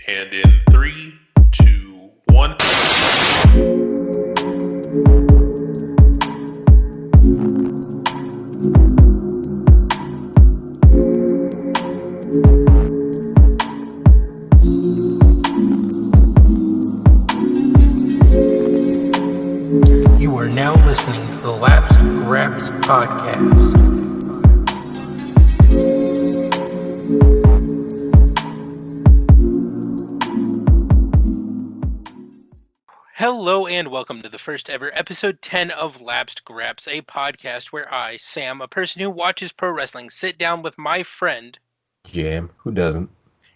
And in 3, 2, 1. You are now listening to the Lapsed Graps podcast. Hello and welcome to the first ever episode 10 of Lapsed Graps, a podcast where I, Sam, a person who watches pro wrestling, sit down with my friend Jam, who doesn't?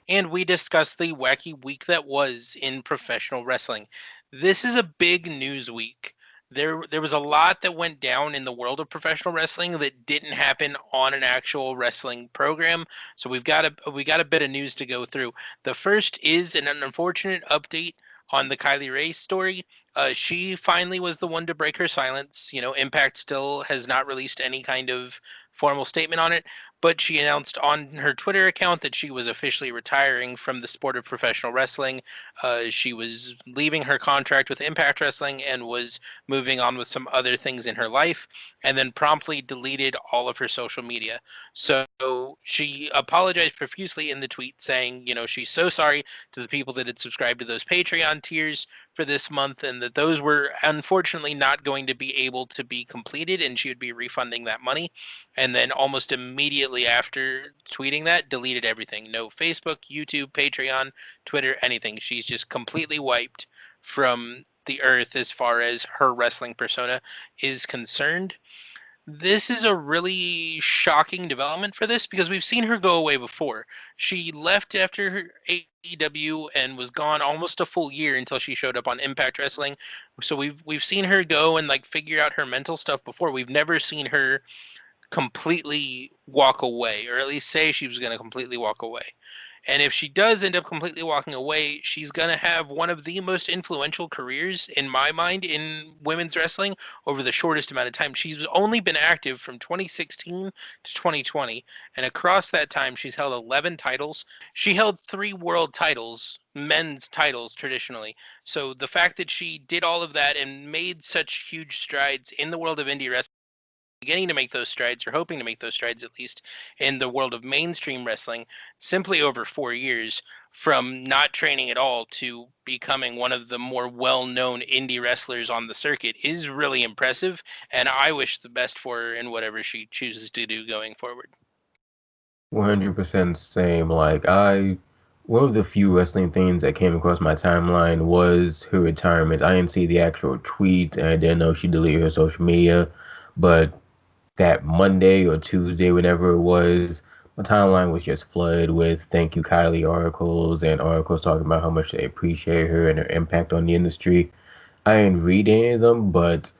and we discuss the wacky week that was in professional wrestling. This is a big news week. There was a lot that went down in the world of professional wrestling that didn't happen on an actual wrestling program. So we got a bit of news to go through. The first is an unfortunate update on the Kylie Rae story. She finally was the one to break her silence. You know, Impact still has not released any kind of formal statement on it, but she announced on her Twitter account that she was officially retiring from the sport of professional wrestling. She was leaving her contract with Impact Wrestling and was moving on with some other things in her life, and then promptly deleted all of her social media. So she apologized profusely in the tweet, saying, you know, she's so sorry to the people that had subscribed to those Patreon tiers for this month, and that those were unfortunately not going to be able to be completed, and she would be refunding that money. And then almost immediately after tweeting that, deleted everything. No Facebook, YouTube, Patreon, Twitter, anything. She's just completely wiped from the earth as far as her wrestling persona is concerned. This is a really shocking development for this because we've seen her go away before. She left after her AEW and was gone almost a full year until she showed up on Impact Wrestling. So we've seen her go and like figure out her mental stuff before. We've never seen her completely walk away, or at least say she was going to completely walk away. And if she does end up completely walking away, she's going to have one of the most influential careers, in my mind, in women's wrestling over the shortest amount of time. She's only been active from 2016 to 2020, and across that time, she's held 11 titles. She held 3 world titles, men's titles traditionally. So the fact that she did all of that and made such huge strides in the world of indie wrestling, beginning to make those strides, or hoping to make those strides at least, in the world of mainstream wrestling, simply over 4 years, from not training at all to becoming one of the more well-known indie wrestlers on the circuit, is really impressive, and I wish the best for her in whatever she chooses to do going forward. 100% same. One of the few wrestling things that came across my timeline was her retirement. I didn't see the actual tweet, and I didn't know she deleted her social media, but that Monday or Tuesday, whenever it was, my timeline was just flooded with thank you Kylie articles and articles talking about how much they appreciate her and her impact on the industry. I didn't read any of them, but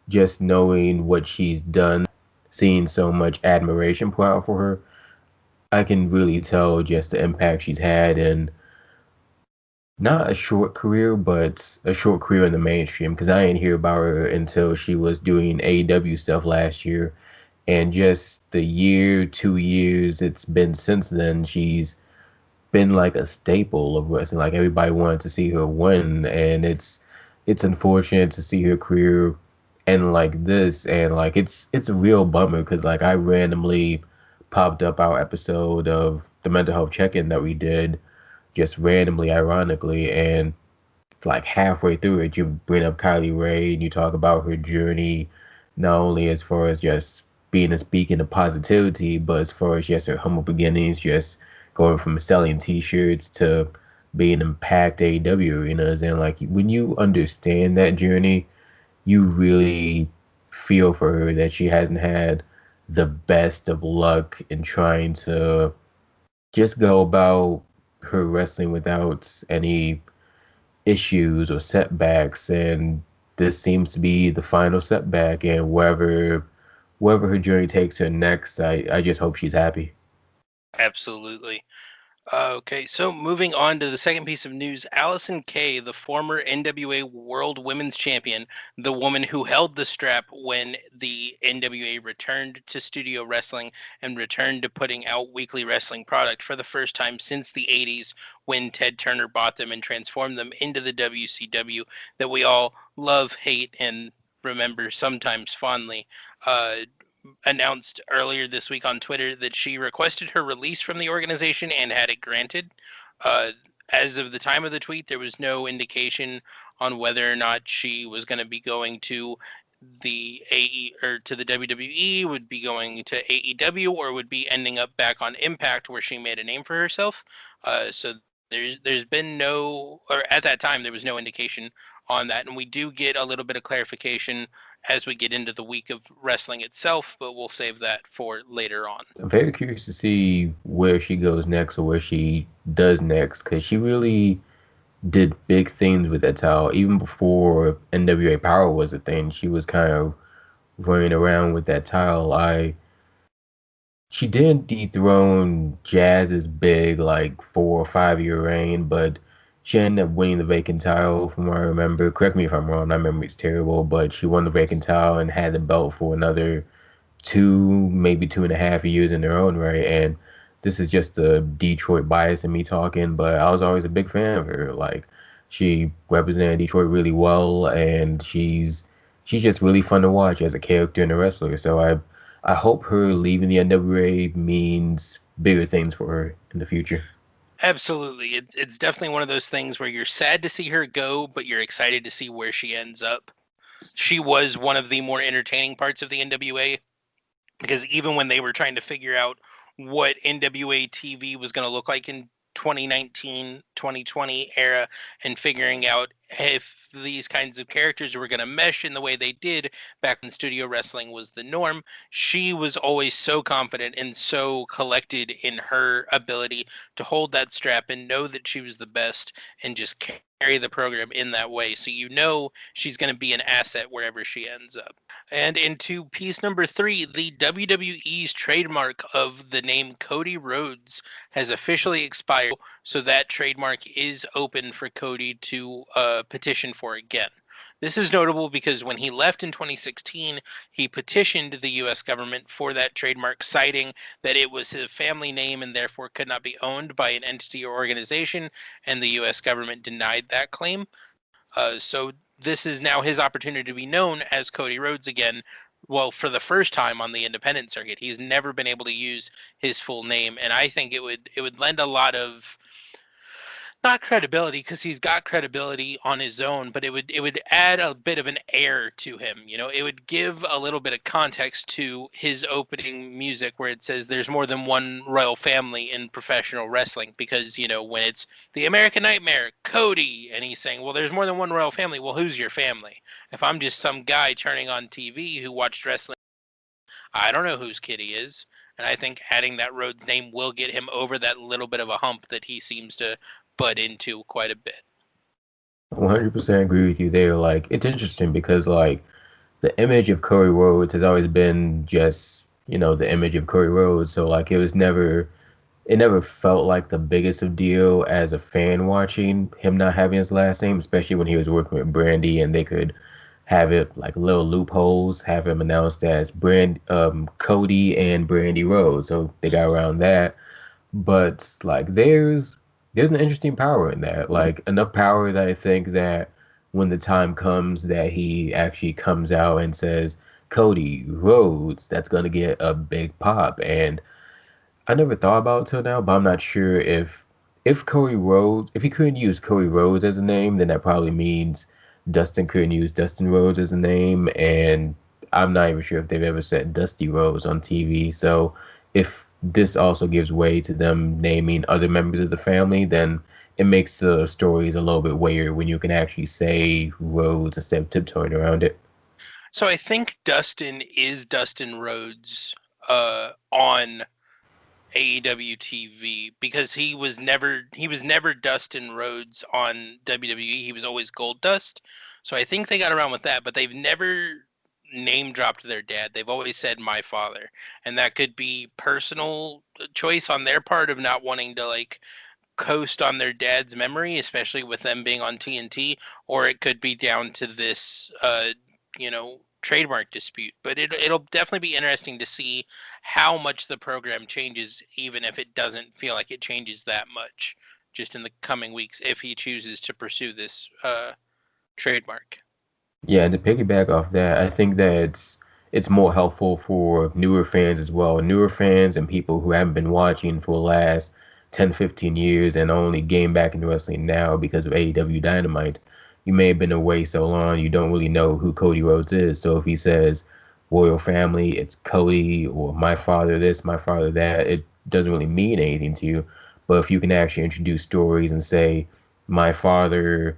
just knowing what she's done, seeing so much admiration pour out for her, I can really tell just the impact she's had, and not a short career, but a short career in the mainstream, because I didn't hear about her until she was doing AEW stuff last year. And just the year, 2 years it's been since then, she's been like a staple of wrestling. Like everybody wanted to see her win, and it's unfortunate to see her career end like this. And like it's a real bummer because like I randomly popped up our episode of the mental health check-in that we did, just randomly, ironically, and like halfway through it, you bring up Kylie Rae and you talk about her journey, not only as far as just being a speaking of positivity, but as far as just her humble beginnings, just going from selling T-shirts to being in packed AEW arenas. And like when you understand that journey, you really feel for her that she hasn't had the best of luck in trying to just go about her wrestling without any issues or setbacks, and this seems to be the final setback. And wherever her journey takes her next, I just hope she's happy. Absolutely. Okay, so moving on to the second piece of news, Allison Kay, the former NWA World Women's Champion, the woman who held the strap when the NWA returned to studio wrestling and returned to putting out weekly wrestling product for the first time since the 80s when Ted Turner bought them and transformed them into the WCW that we all love, hate, and remember sometimes fondly. Uh, Announced earlier this week on Twitter that she requested her release from the organization and had it granted. Uh, as of the time of the tweet, there was no indication on whether or not she was going to be going to the AE or to the WWE, would be going to AEW, or would be ending up back on Impact, where she made a name for herself. So there's been no, or at that time there was no indication on that, and we do get a little bit of clarification as we get into the week of wrestling itself, but we'll save that for later on. I'm very curious to see where she goes next or where she does next because she really did big things with that title. Even before NWA Power was a thing, she was kind of running around with that title. She didn't dethrone Jazz's big like 4 or 5 year reign, but she ended up winning the vacant title from what I remember. Correct me if I'm wrong, my memory's terrible, but she won the vacant title and had the belt for another 2, maybe 2.5 years in their own right. And this is just a Detroit bias in me talking, but I was always a big fan of her. Like she represented Detroit really well, and she's just really fun to watch as a character and a wrestler. So I hope her leaving the NWA means bigger things for her in the future. Absolutely. It's definitely one of those things where you're sad to see her go, but you're excited to see where she ends up. She was one of the more entertaining parts of the NWA, because even when they were trying to figure out what NWA TV was going to look like in 2019, 2020 era, and figuring out if these kinds of characters were going to mesh in the way they did back when studio wrestling was the norm, she was always so confident and so collected in her ability to hold that strap and know that she was the best and just carry the program in that way. So you know she's going to be an asset wherever she ends up. And into piece number 3, the WWE's trademark of the name Cody Rhodes has officially expired, so that trademark is open for Cody to petition for again. This is notable because when he left in 2016, he petitioned the U.S. government for that trademark, citing that it was his family name and therefore could not be owned by an entity or organization, and the U.S. government denied that claim. So this is now his opportunity to be known as Cody Rhodes again. Well, for the first time on the independent circuit, he's never been able to use his full name, and I think it would lend a lot of, not credibility, because he's got credibility on his own, but it would add a bit of an air to him. You know, it would give a little bit of context to his opening music where it says there's more than one royal family in professional wrestling, because when it's the American Nightmare, Cody, and he's saying, well, there's more than one royal family. Well, who's your family? If I'm just some guy turning on TV who watched wrestling, I don't know whose kid he is. And I think adding that Rhodes name will get him over that little bit of a hump that he seems to butt into quite a bit. 100% agree with you there. Like it's interesting because like the image of Cody Rhodes has always been just, the image of Cody Rhodes. So like it never felt like the biggest of deal as a fan watching him not having his last name, especially when he was working with Brandy and they could have it like little loopholes, have him announced as Cody and Brandy Rhodes. So they got around that. But like there's an interesting power in that. Like enough power that I think that when the time comes that he actually comes out and says Cody Rhodes, that's gonna get a big pop. And I never thought about it till now, but I'm not sure if Cody Rhodes, if he couldn't use Cody Rhodes as a name, then that probably means Dustin couldn't use Dustin Rhodes as a name, and I'm not even sure if they've ever said Dusty Rhodes on TV. So if this also gives way to them naming other members of the family, then it makes the stories a little bit weird when you can actually say Rhodes instead of tiptoeing around it. So I think Dustin is Dustin Rhodes on AEW TV, because he was never Dustin Rhodes on WWE. He was always Gold Dust. So I think they got around with that, but they've never name dropped their dad. They've always said my father, and that could be personal choice on their part of not wanting to like coast on their dad's memory, especially with them being on TNT, or it could be down to this, trademark dispute. But it'll definitely be interesting to see how much the program changes, even if it doesn't feel like it changes that much, just in the coming weeks, if he chooses to pursue this trademark. Yeah, and to piggyback off that, I think that it's more helpful for newer fans as well. Newer fans and people who haven't been watching for the last 10, 15 years and only getting back into wrestling now because of AEW Dynamite. You may have been away so long, you don't really know who Cody Rhodes is. So if he says royal family, it's Cody, or my father this, my father that, it doesn't really mean anything to you. But if you can actually introduce stories and say, my father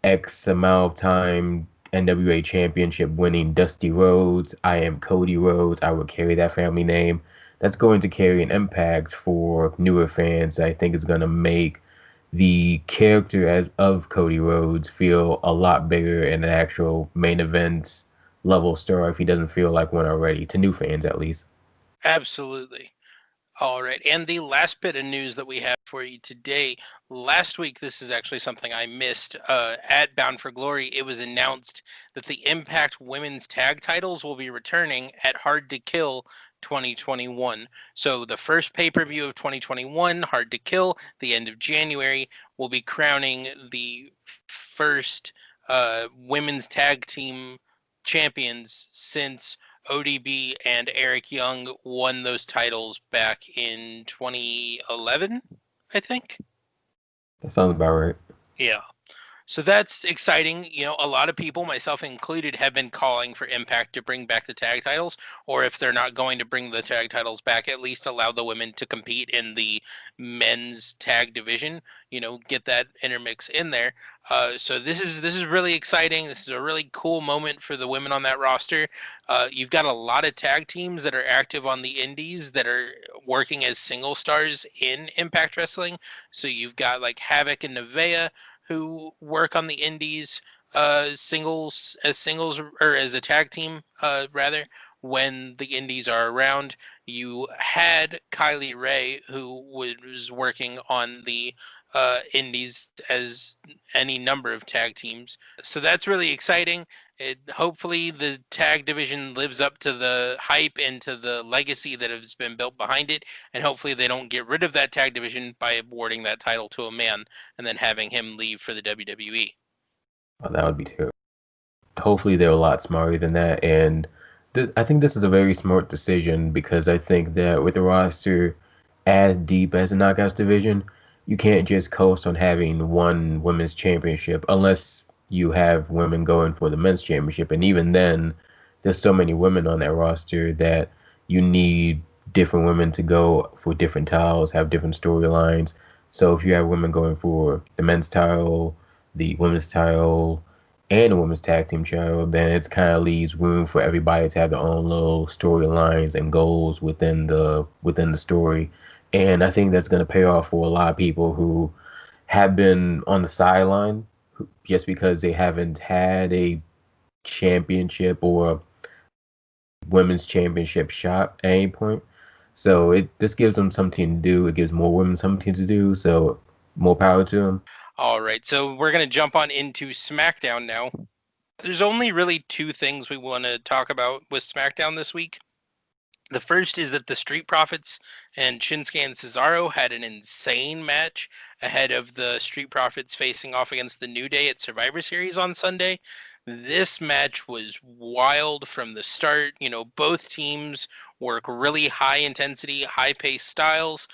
X amount of time NWA championship winning Dusty Rhodes. I am Cody Rhodes. I will carry that family name. That's going to carry an impact for newer fans. I think it's going to make the character of Cody Rhodes feel a lot bigger in an actual main event level star if he doesn't feel like one already, to new fans at least. Absolutely. All right. And the last bit of news that we have for you today. Last week, this is actually something I missed. At Bound for Glory, it was announced that the Impact Women's Tag titles will be returning at Hard to Kill 2021. So the first pay-per-view of 2021, Hard to Kill, the end of January, will be crowning the first women's tag team champions since ODB and Eric Young won those titles back in 2011, I think. That sounds about right. Yeah. So that's exciting. You know, a lot of people, myself included, have been calling for Impact to bring back the tag titles, or if they're not going to bring the tag titles back, at least allow the women to compete in the men's tag division. You know, get that intermix in there. So this is really exciting. This is a really cool moment for the women on that roster. You've got a lot of tag teams that are active on the indies that are working as single stars in Impact Wrestling. So you've got like Havoc and Nevaeh who work on the indies singles or as a tag team rather when the indies are around. You had Kylie Rae who was working on the indies as any number of tag teams. So that's really exciting. Hopefully the tag division lives up to the hype and to the legacy that has been built behind it, and hopefully they don't get rid of that tag division by awarding that title to a man and then having him leave for the WWE. Oh, that would be terrible. Hopefully they're a lot smarter than that. And I think this is a very smart decision because I think that with a roster as deep as the Knockouts division, you can't just coast on having one women's championship unless you have women going for the men's championship. And even then, there's so many women on that roster that you need different women to go for different titles, have different storylines. So if you have women going for the men's title, the women's title, and a women's tag team title, then it kind of leaves room for everybody to have their own little storylines and goals within the story. And I think that's going to pay off for a lot of people who have been on the sideline just because they haven't had a championship or women's championship shot at any point. So this gives them something to do. It gives more women something to do. So more power to them. All right, so we're going to jump on into SmackDown now. There's only really two things we want to talk about with SmackDown this week. The first is that the Street Profits and Shinsuke and Cesaro had an insane match ahead of the Street Profits facing off against the New Day at Survivor Series on Sunday. This match was wild from the start. You know, both teams work really high intensity, high paced styles.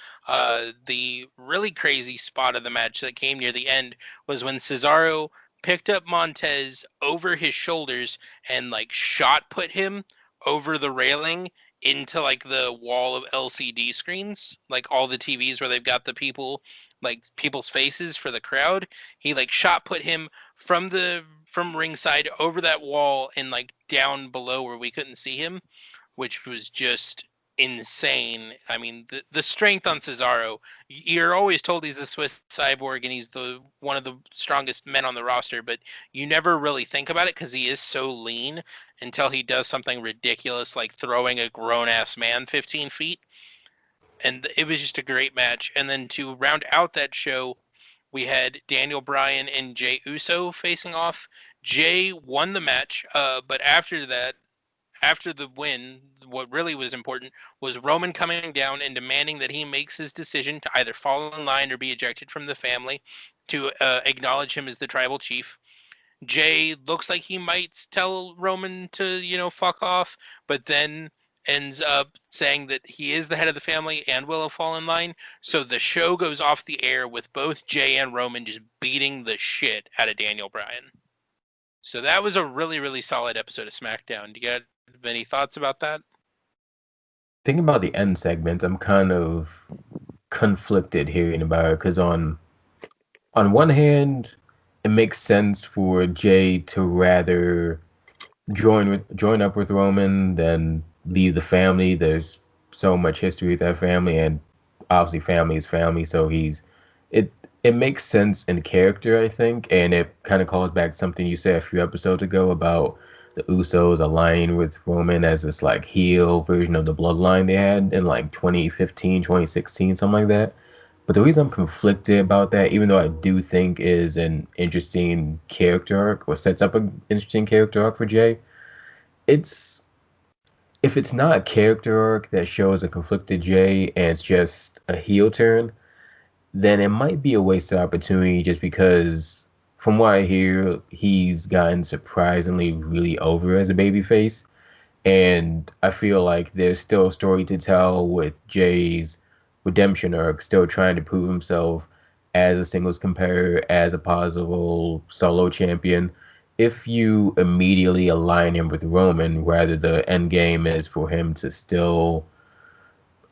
The really crazy spot of the match that came near the end was when Cesaro picked up Montez over his shoulders and like shot put him over the railing into like the wall of LCD screens, like all the TVs where they've got the people, like people's faces for the crowd. He like shot put him from ringside over that wall and like down below where we couldn't see him, which was just insane. I mean, the strength on Cesaro, you're always told he's the Swiss cyborg and he's the one of the strongest men on the roster, but you never really think about it because he is so lean until he does something ridiculous like throwing a grown-ass man 15 feet. And it was just a great match. And then to round out that show, we had Daniel Bryan and Jey Uso facing off. Jey won the match, but after that, after the win, what really was important was Roman coming down and demanding that he makes his decision to either fall in line or be ejected from the family to acknowledge him as the tribal chief. Jey looks like he might tell Roman to, fuck off, but then ends up saying that he is the head of the family and will fall in line. So the show goes off the air with both Jey and Roman just beating the shit out of Daniel Bryan. So that was a really, really solid episode of SmackDown. Do you got any thoughts about that? Thinking about the end segments, I'm kind of conflicted hearing about it because on one hand, it makes sense for Jey to rather join up with Roman than leave the family. There's so much history with that family, and obviously family is family. So it it makes sense in character, I think, and it kind of calls back something you said a few episodes ago about the Usos aligning with Roman as this like heel version of the bloodline they had in like 2015, 2016, something like that. But the reason I'm conflicted about that, even though I do think is an interesting character arc or sets up an interesting character arc for Jey, it's if it's not a character arc that shows a conflicted Jey and it's just a heel turn, then it might be a wasted opportunity just because from what I hear, he's gotten surprisingly really over as a babyface. And I feel like there's still a story to tell with Jay's redemption arc, still trying to prove himself as a singles competitor, as a possible solo champion. If you immediately align him with Roman, rather the end game is for him to still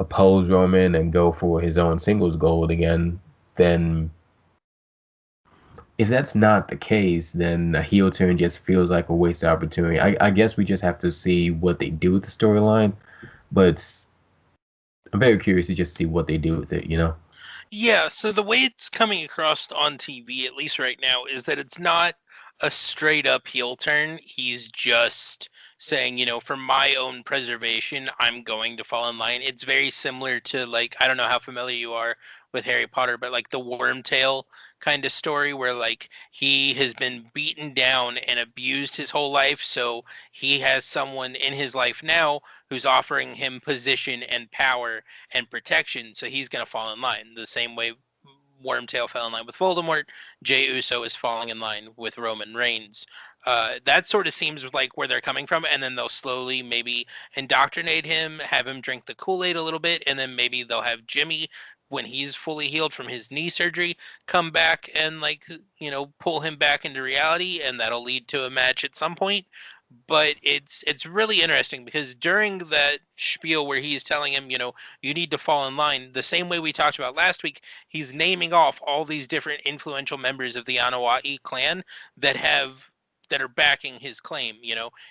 oppose Roman and go for his own singles gold again, then if that's not the case, then a heel turn just feels like a wasted opportunity. I guess we just have to see what they do with the storyline, but I'm very curious to just see what they do with it, you know? Yeah, so the way it's coming across on TV, at least right now, is that it's not a straight up heel turn. He's just saying, for my own preservation, I'm going to fall in line. It's very similar to, like, I don't know how familiar you are with Harry Potter, but like the Wormtail kind of story where like he has been beaten down and abused his whole life. So he has someone in his life now who's offering him position and power and protection, so he's going to fall in line. The same way Wormtail fell in line with Voldemort, Jey Uso is falling in line with Roman Reigns. That sort of seems like where they're coming from, and then they'll slowly maybe indoctrinate him, have him drink the Kool-Aid a little bit, and then maybe they'll have Jimmy, when he's fully healed from his knee surgery, come back and pull him back into reality, and that'll lead to a match at some point. But it's really interesting because during that spiel where he's telling him, you need to fall in line, the same way we talked about last week, he's naming off all these different influential members of the Anawa'i clan that are backing his claim.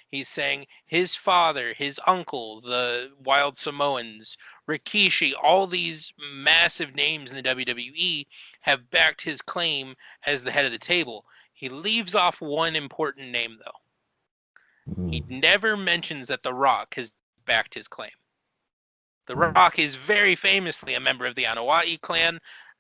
He's saying his father, his uncle, the Wild Samoans, Rikishi, all these massive names in the WWE have backed his claim as the head of the table. He leaves off one important name though. He never mentions that The Rock has backed his claim. The Rock is very famously a member of the Anawa'i clan,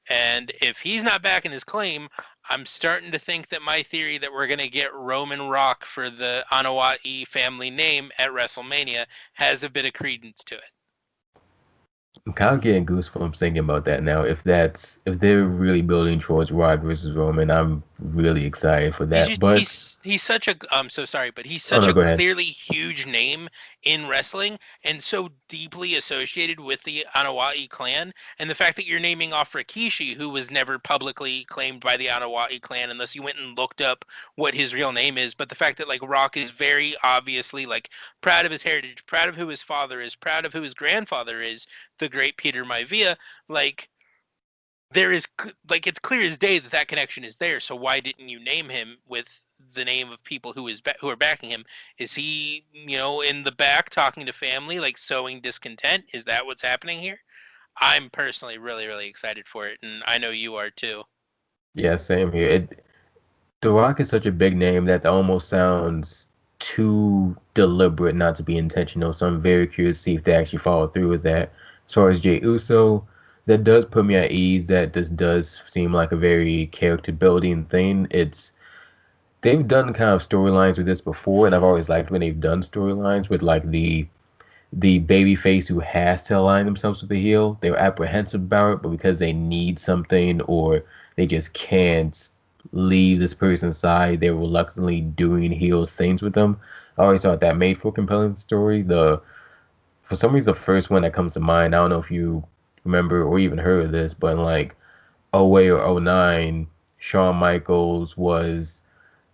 and if he's not backing his claim, I'm starting to think that my theory that we're going to get Roman Rock for the Anawa'i family name at WrestleMania has a bit of credence to it. I'm kind of getting goosebumps thinking about that now. If they're really building towards Rock versus Roman, I'm really excited for that. He's such a I'm so sorry, but he's Oh such no, a go ahead. clearly huge name in wrestling and so deeply associated with the Anawa'i clan. And the fact that you're naming off Rikishi, who was never publicly claimed by the Anawa'i clan unless you went and looked up what his real name is, but the fact that like Rock is very obviously like proud of his heritage, proud of who his father is, proud of who his grandfather is, the great Peter Maivia, like there is like it's clear as day that connection is there. So why didn't you name him with the name of people who are backing him. Is he, in the back talking to family, like sowing discontent? Is that what's happening here? I'm personally really, really excited for it, and I know you are too. Yeah, same here. The Rock is such a big name that almost sounds too deliberate not to be intentional. So I'm very curious to see if they actually follow through with that. As far as Jey Uso, that does put me at ease that this does seem like a very character building thing. They've done kind of storylines with this before, and I've always liked when they've done storylines with like the baby face who has to align themselves with the heel. They're apprehensive about it, but because they need something or they just can't leave this person's side, they're reluctantly doing heel things with them. I always thought that made for a compelling story. For some reason the first one that comes to mind, I don't know if you remember or even heard of this, but in like '08 or '09, Shawn Michaels was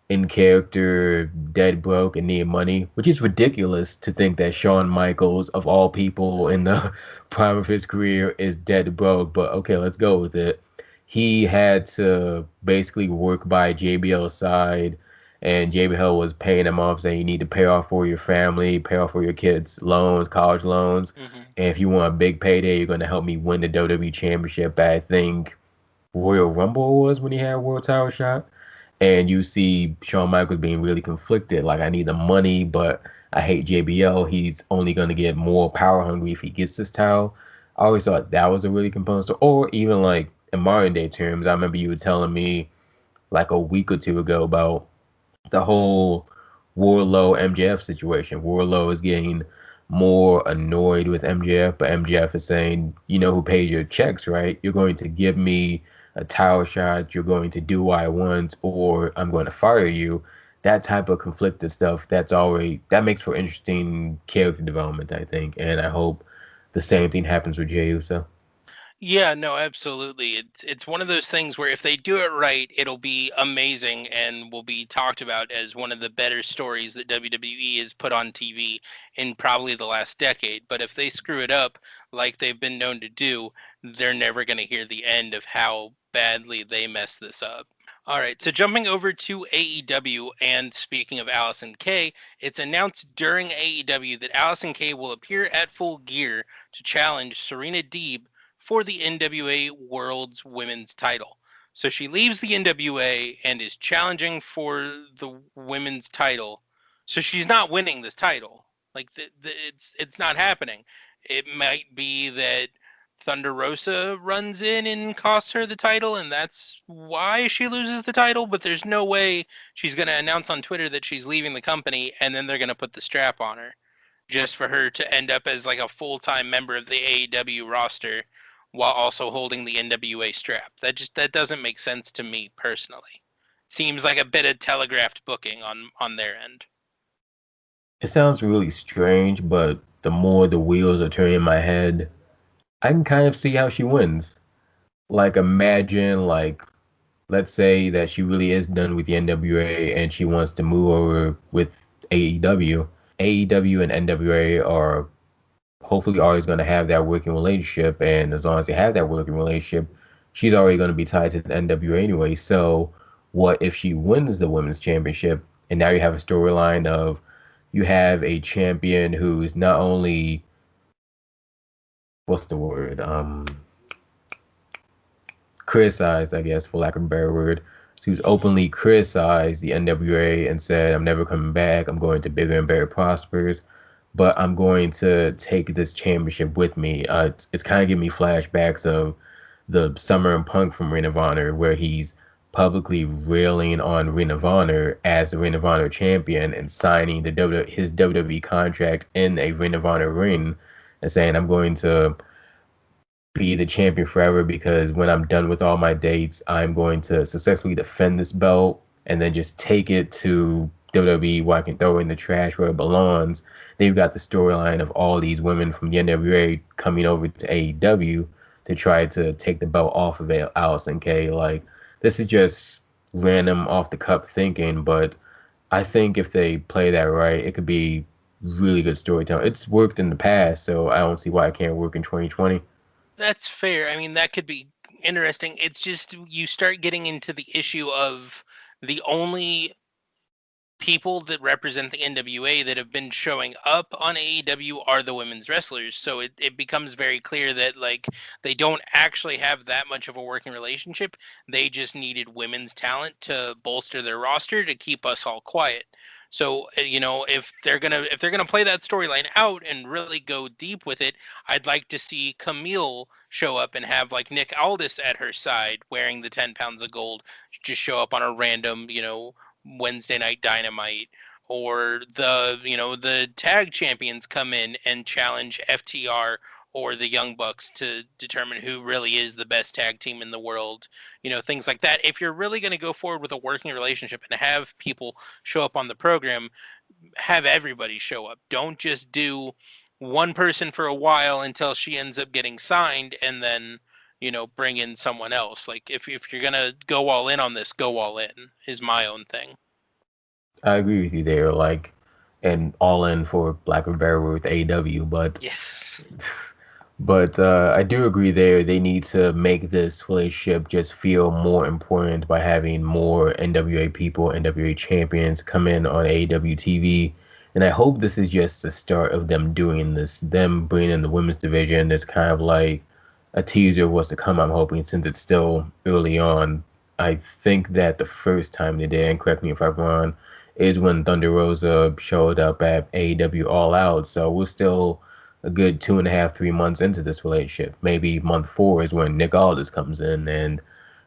in character, dead broke, and needed money, which is ridiculous to think that Shawn Michaels, of all people in the prime of his career, is dead broke. But okay, let's go with it. He had to basically work by JBL's side, and JBL was paying him off, saying you need to pay off for your family, pay off for your kids' loans, college loans. Hmm. And if you want a big payday, you're going to help me win the WWE Championship. I think Royal Rumble was when he had a world title shot, and you see Shawn Michaels being really conflicted. Like, I need the money, but I hate JBL. He's only going to get more power hungry if he gets this title. I always thought that was a really compelling story. Or even like in modern day terms, I remember you were telling me like a week or two ago about the whole Warlow MJF situation. Warlow is getting more annoyed with MJF, but MJF is saying, you know who paid your checks, right? You're going to give me a title shot, you're going to do what I want, or I'm going to fire you. That type of conflicted stuff, that makes for interesting character development, I think. And I hope the same thing happens with Jey Uso. Yeah, no, absolutely. It's one of those things where if they do it right, it'll be amazing and will be talked about as one of the better stories that WWE has put on TV in probably the last decade. But if they screw it up like they've been known to do, they're never going to hear the end of how badly they messed this up. All right, so jumping over to AEW, and speaking of Allison Kay, it's announced during AEW that Allison Kay will appear at Full Gear to challenge Serena Deeb for the NWA World's Women's title. So she leaves the NWA and is challenging for the women's title. So she's not winning this title. Like it's not happening. It might be that Thunder Rosa runs in and costs her the title, and that's why she loses the title. But there's no way she's going to announce on Twitter that she's leaving the company, and then they're going to put the strap on her just for her to end up as like a full-time member of the AEW roster while also holding the NWA strap. That doesn't make sense to me personally. Seems like a bit of telegraphed booking on their end. It sounds really strange, but the more the wheels are turning in my head, I can kind of see how she wins. Like, imagine, like, let's say that she really is done with the NWA and she wants to move over with AEW. AEW and NWA are hopefully always going to have that working relationship, and as long as they have that working relationship, she's already going to be tied to the NWA anyway. So, what if she wins the women's championship, and now you have a storyline of you have a champion who's not only what's the word criticized, I guess, for lack of a better word. Who's openly criticized the NWA and said, I'm never coming back. I'm going to bigger and better prospers, but I'm going to take this championship with me. It's kind of giving me flashbacks of the Summer and Punk from Ring of Honor, where he's publicly railing on Ring of Honor as the Ring of Honor champion and signing his WWE contract in a Ring of Honor ring and saying, I'm going to be the champion forever because when I'm done with all my dates, I'm going to successfully defend this belt and then just take it to WWE where I can throw it in the trash where it belongs. They've got the storyline of all these women from the NWA coming over to AEW to try to take the belt off of Allison Kay. Like, this is just random off the cuff thinking, but I think if they play that right, it could be really good storytelling. It's worked in the past, so I don't see why it can't work in 2020. That's fair. I mean, that could be interesting. It's just you start getting into the issue of the only people that represent the NWA that have been showing up on AEW are the women's wrestlers. So it becomes very clear that like they don't actually have that much of a working relationship. They just needed women's talent to bolster their roster to keep us all quiet. So if they're gonna play that storyline out and really go deep with it, I'd like to see Camille show up and have like Nick Aldis at her side wearing the 10 pounds of gold, just show up on a random Wednesday Night Dynamite, or the tag champions come in and challenge FTR or the Young Bucks to determine who really is the best tag team in the world, things like that. If you're really going to go forward with a working relationship and have people show up on the program, have everybody show up. Don't just do one person for a while until she ends up getting signed and then bring in someone else. Like if you're gonna go all in on this, go all in is my own thing. I agree with you there, like, and all in for lack of a better word with AEW, but Yes. but I do agree there. They need to make this relationship just feel more important by having more NWA people, NWA champions come in on AEW TV. And I hope this is just the start of them doing this, them bringing in the women's division. It's kind of like a teaser of what's to come, I'm hoping, since it's still early on. I think that the first time they did, and correct me if I'm wrong, is when Thunder Rosa showed up at AEW All Out. So we're still a good 2.5, 3 months into this relationship. Maybe month 4 is when Nick Aldis comes in and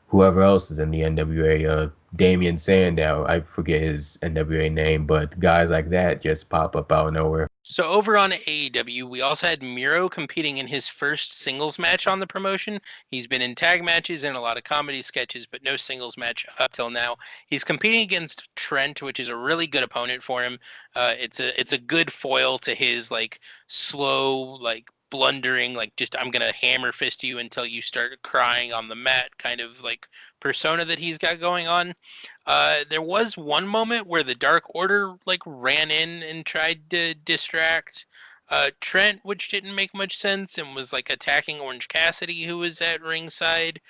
whoever else is in the NWA, Damian Sandow, I forget his NWA name, but guys like that just pop up out of nowhere. So over on AEW, we also had Miro competing in his first singles match on the promotion. He's been in tag matches and a lot of comedy sketches, but no singles match up till now. He's competing against Trent, which is a really good opponent for him. It's a good foil to his like slow, like blundering, like just I'm gonna hammer fist you until you start crying on the mat kind of like persona that he's got going on. There was one moment where the Dark Order like ran in and tried to distract Trent, which didn't make much sense, and was like attacking Orange Cassidy, who was at ringside,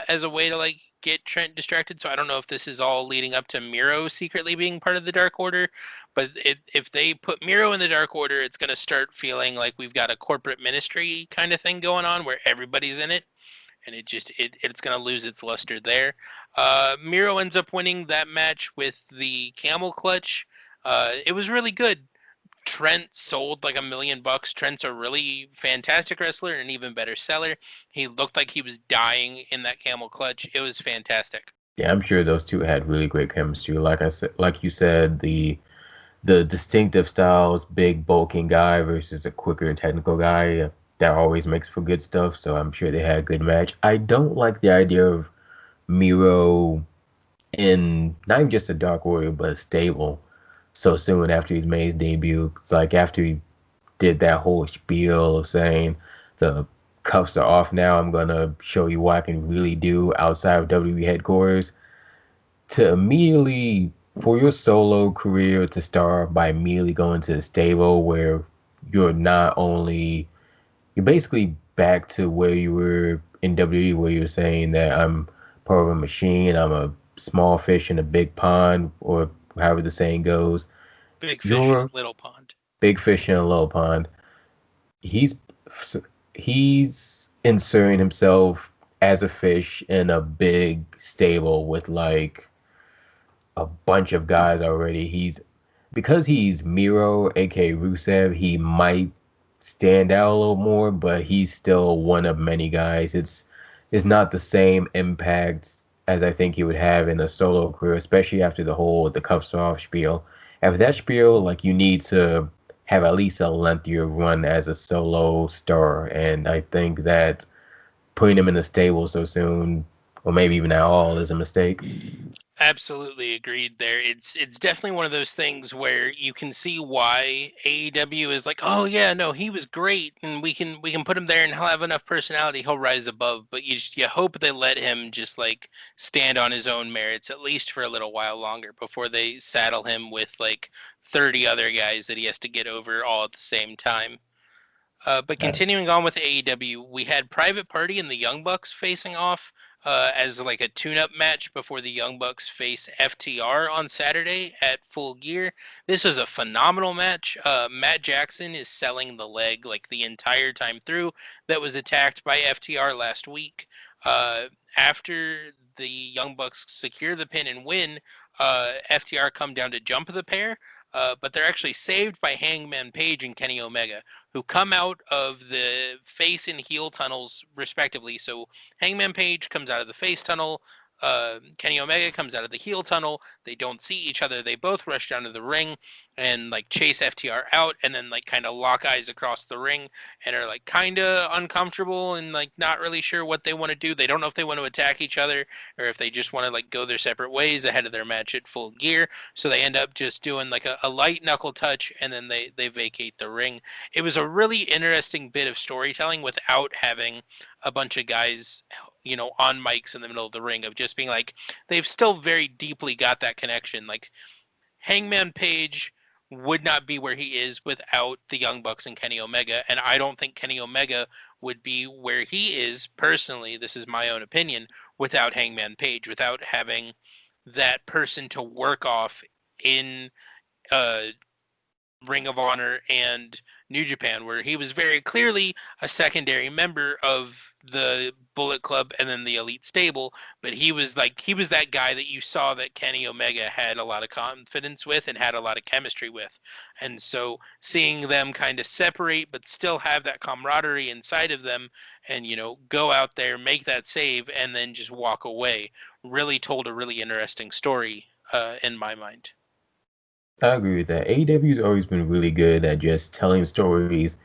as a way to like get Trent distracted. So I don't know if this is all leading up to Miro secretly being part of the Dark Order, but if they put Miro in the Dark Order, it's going to start feeling like we've got a corporate ministry kind of thing going on where everybody's in it, and it's going to lose its luster there. Miro ends up winning that match with the camel clutch. It was really good. Trent sold like $1 million. Trent's a really fantastic wrestler and an even better seller. He looked like he was dying in that camel clutch. It was fantastic. Yeah, I'm sure those two had really great chemistry. Like I said, like you said, the distinctive styles, big bulking guy versus a quicker technical guy, that always makes for good stuff. So I'm sure they had a good match. I don't like the idea of Miro in not even just a Dark Order, but a stable so soon after he's made his debut. It's like after he did that whole spiel of saying the cuffs are off now, I'm gonna show you what I can really do outside of WWE headquarters. To immediately, for your solo career to start by immediately going to a stable where you're not only, you're basically back to where you were in WWE, where you're saying that I'm part of a machine, I'm a small fish in a big pond, or however the saying goes. Big fish, You're little pond. big fish in a little pond. He's he's inserting himself as a fish in a big stable with like a bunch of guys already. Because he's Miro, aka Rusev, he might stand out a little more, but he's still one of many guys. It's not the same impact as I think he would have in a solo career, especially after the cuffs off spiel. After that spiel, like you need to have at least a lengthier run as a solo star, and I think that putting him in the stable so soon, or maybe even at all, is a mistake. Absolutely agreed there. It's definitely one of those things where you can see why AEW is like, oh yeah, no, he was great, and we can put him there, and he'll have enough personality, he'll rise above. But you hope they let him just like stand on his own merits at least for a little while longer before they saddle him with like 30 other guys that he has to get over all at the same time. But continuing on with AEW, we had Private Party and the Young Bucks facing off. as like a tune-up match before the Young Bucks face FTR on Saturday at Full Gear. This was a phenomenal match. Matt Jackson is selling the leg like the entire time through that was attacked by FTR last week. After the Young Bucks secure the pin and win, FTR come down to jump the pair, but they're actually saved by Hangman Page and Kenny Omega, who come out of the face and heel tunnels respectively. So Hangman Page comes out of the face tunnel. Kenny Omega comes out of the heel tunnel. They don't see each other. They both rush down to the ring and like chase FTR out, and then like kind of lock eyes across the ring and are like kind of uncomfortable and like not really sure what they want to do. They don't know if they want to attack each other or if they just want to like go their separate ways ahead of their match at Full Gear. So they end up just doing like a light knuckle touch, and then they vacate the ring. It was a really interesting bit of storytelling without having a bunch of guys, you know, on mics in the middle of the ring, of just being like, they've still very deeply got that connection. Like Hangman Page would not be where he is without the Young Bucks and Kenny Omega, and I don't think Kenny Omega would be where he is personally, this is my own opinion, without Hangman Page, without having that person to work off in Ring of Honor and New Japan, where he was very clearly a secondary member of the Bullet Club and then the Elite Stable, but he was that guy that you saw that Kenny Omega had a lot of confidence with and had a lot of chemistry with. And so seeing them kind of separate but still have that camaraderie inside of them and, you know, go out there, make that save, and then just walk away really told a really interesting story in my mind. I agree with that. AEW's always been really good at just telling stories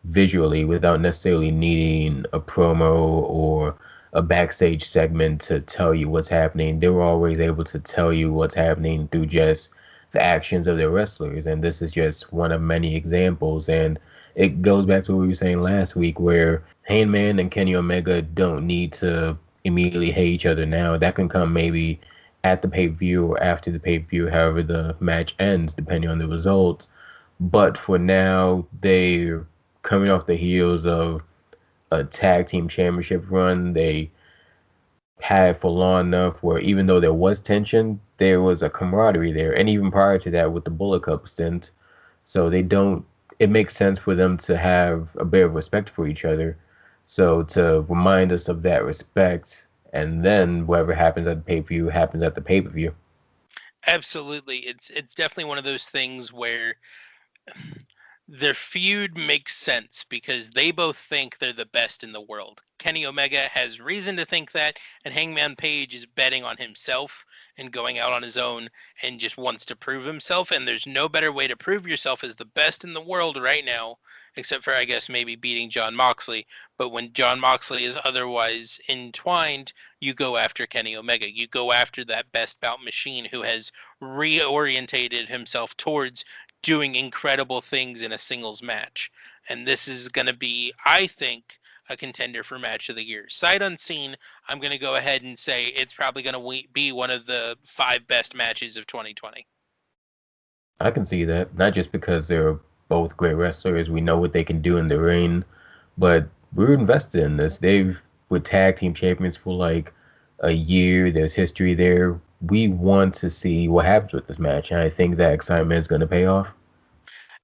visually without necessarily needing a promo or a backstage segment to tell you what's happening. They were always able to tell you what's happening through just the actions of their wrestlers, and this is just one of many examples. And it goes back to what we were saying last week, where Hangman and Kenny Omega don't need to immediately hate each other now. That can come maybe at the pay-per-view or after the pay-per-view, however the match ends, depending on the results. But for now, they're coming off the heels of a tag team championship run. They had for long enough where even though there was tension, there was a camaraderie there. And even prior to that with the Bullet Club stint. So it makes sense for them to have a bit of respect for each other. So to remind us of that respect, and then whatever happens at the pay-per-view happens at the pay-per-view. Absolutely. It's definitely one of those things where their feud makes sense because they both think they're the best in the world. Kenny Omega has reason to think that, and Hangman Page is betting on himself and going out on his own and just wants to prove himself. And there's no better way to prove yourself as the best in the world right now, except for, I guess, maybe beating Jon Moxley. But when Jon Moxley is otherwise entwined, you go after Kenny Omega. You go after that best bout machine who has reorientated himself towards doing incredible things in a singles match. And this is going to be, I think, a contender for match of the year. Sight unseen, I'm going to go ahead and say it's probably going to be one of the 5 best matches of 2020. I can see that, not just because they're both great wrestlers. We know what they can do in the ring, but we're invested in this. They've were tag team champions for like a year. There's history there. We want to see what happens with this match, and I think that excitement is going to pay off.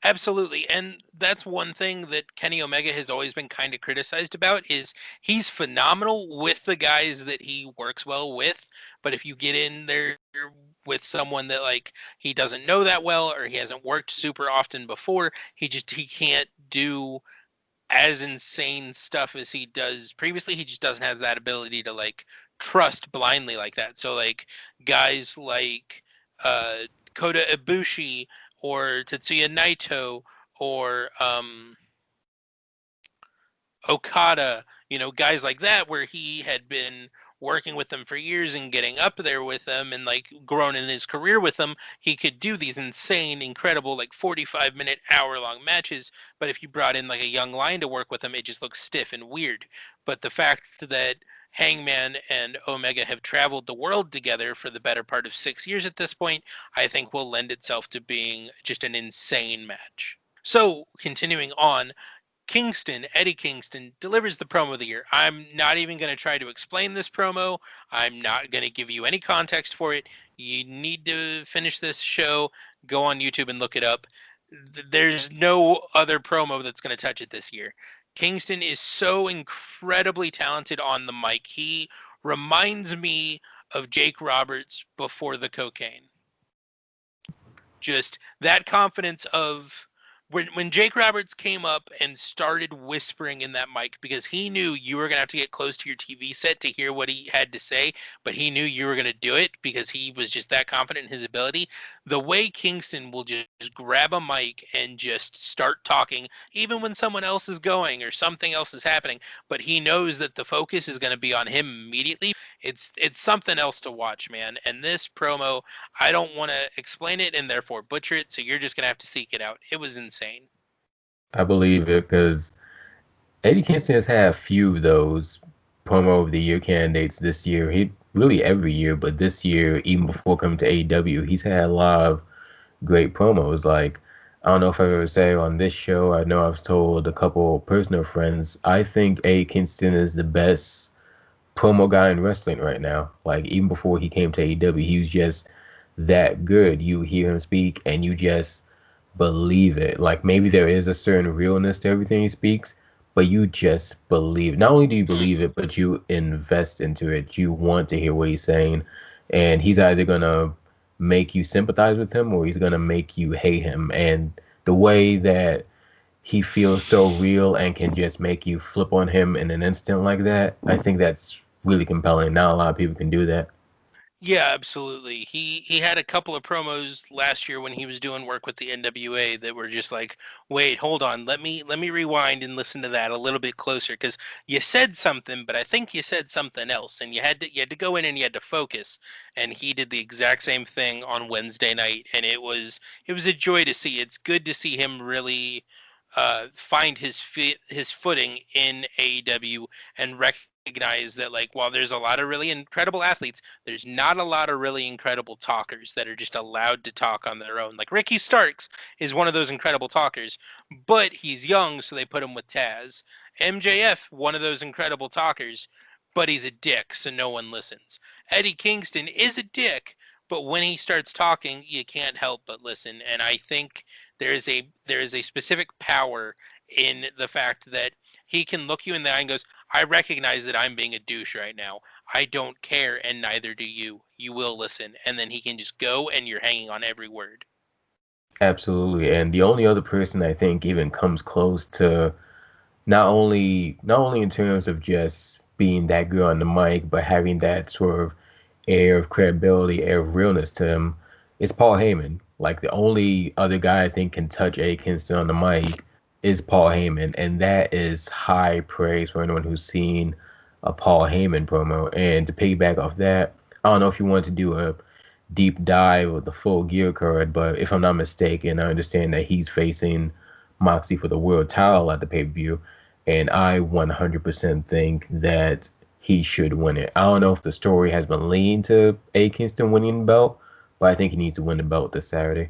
Absolutely. And that's one thing that Kenny Omega has always been kind of criticized about is he's phenomenal with the guys that he works well with. But if you get in there with someone that like he doesn't know that well or he hasn't worked super often before, he can't do as insane stuff as he does previously. He just doesn't have that ability to like trust blindly like that. So like guys like Kota Ibushi or Tetsuya Naito or Okada, you know, guys like that where he had been working with them for years and getting up there with them and like grown in his career with them, he could do these insane, incredible, like 45-minute, hour-long matches. But if you brought in like a young lion to work with him, it just looks stiff and weird. But the fact that Hangman and Omega have traveled the world together for the better part of 6 years at this point, I think will lend itself to being just an insane match. So continuing on, Eddie Kingston, delivers the promo of the year. I'm not even going to try to explain this promo. I'm not going to give you any context for it. You need to finish this show, go on YouTube and look it up. There's no other promo that's going to touch it this year. Kingston is so incredibly talented on the mic. He reminds me of Jake Roberts before the cocaine. Just that confidence of when Jake Roberts came up and started whispering in that mic, because he knew you were going to have to get close to your TV set to hear what he had to say, but he knew you were going to do it because he was just that confident in his ability. The way Kingston will just grab a mic and just start talking, even when someone else is going or something else is happening, but he knows that the focus is going to be on him immediately. It's something else to watch, man. And this promo, I don't want to explain it and therefore butcher it, so you're just going to have to seek it out. It was insane. I believe it because Eddie Kingston has had a few of those promo of the year candidates this year. He really every year, but this year, even before coming to AEW, he's had a lot of great promos. Like, I don't know if I ever say on this show, I know I've told a couple personal friends, I think Eddie Kingston is the best promo guy in wrestling right now. Like, even before he came to AEW, he was just that good. You hear him speak and you just believe it. Like, maybe there is a certain realness to everything he speaks, but you just believe. Not only do you believe it, but you invest into it. You want to hear what he's saying, and he's either gonna make you sympathize with him or he's gonna make you hate him. And the way that he feels so real and can just make you flip on him in an instant like that, I think that's really compelling. Not a lot of people can do that. Yeah, absolutely. He had a couple of promos last year when he was doing work with the NWA that were just like, wait, hold on, let me rewind and listen to that a little bit closer, because you said something, but I think you said something else, and you had to go in and you had to focus. And he did the exact same thing on Wednesday night, and it was a joy to see. It's good to see him really find his footing in AEW and recognize that, like, while there's a lot of really incredible athletes, there's not a lot of really incredible talkers that are just allowed to talk on their own. Like Ricky Starks is one of those incredible talkers, but he's young, so they put him with Taz. MJF, one of those incredible talkers, but he's a dick, so no one listens. Eddie Kingston is a dick, but when he starts talking, you can't help but listen. And I think there is a specific power in the fact that he can look you in the eye and goes, I recognize that I'm being a douche right now. I don't care, and neither do you. You will listen. And then he can just go, and you're hanging on every word. Absolutely. And the only other person I think even comes close to not only in terms of just being that good on the mic, but having that sort of air of credibility, air of realness to him, is Paul Heyman. Like, the only other guy I think can touch A. Kingston on the mic is Paul Heyman, and that is high praise for anyone who's seen a Paul Heyman promo. And to piggyback off that, I don't know if you want to do a deep dive with the full gear card, but if I'm not mistaken, I understand that he's facing Moxley for the world title at the pay-per-view, and I 100% think that he should win it. I don't know if the story has been leaning to A. Kingston winning the belt, but I think he needs to win the belt this Saturday.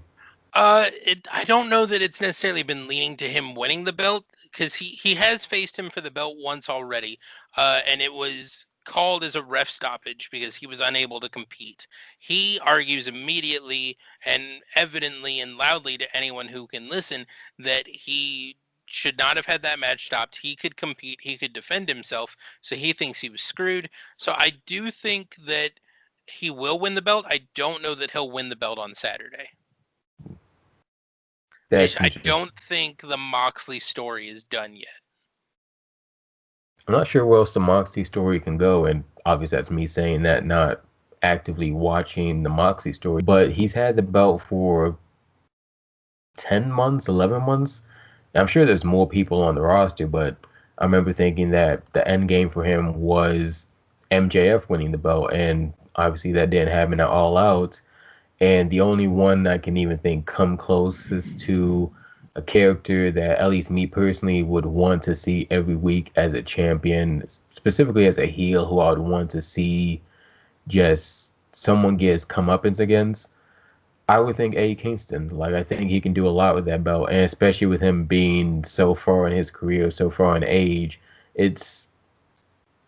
I don't know that it's necessarily been leaning to him winning the belt, because he has faced him for the belt once already, and it was called as a ref stoppage because he was unable to compete. He argues immediately and evidently and loudly to anyone who can listen that he should not have had that match stopped. He could compete, he could defend himself, so he thinks he was screwed. So I do think that he will win the belt. I don't know that he'll win the belt on Saturday. That's I interesting. don't think the Moxley story is done yet. I'm not sure where else the Moxley story can go, and obviously that's me saying that, not actively watching the Moxley story. But he's had the belt for 10 months, 11 months. I'm sure there's more people on the roster, but I remember thinking that the end game for him was MJF winning the belt, and obviously that didn't happen at All Out. And the only one I can even think come closest to a character that at least me personally would want to see every week as a champion, specifically as a heel who I would want to see just someone get his comeuppance against, I would think Eddie Kingston. Like, I think he can do a lot with that belt, and especially with him being so far in his career, so far in age, it's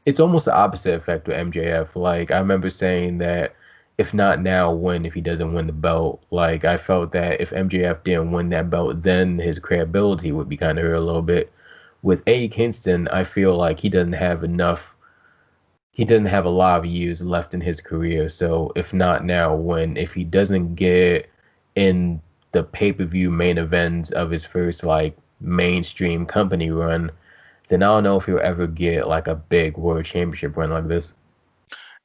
it's almost the opposite effect with MJF. Like, I remember saying that if not now, when, if he doesn't win the belt? Like, I felt that if MJF didn't win that belt, then his credibility would be kind of hurt a little bit. With Eddie Kingston, I feel like he doesn't have a lot of years left in his career. So if not now, when? If he doesn't get in the pay-per-view main events of his first like mainstream company run, then I don't know if he'll ever get like a big world championship run like this.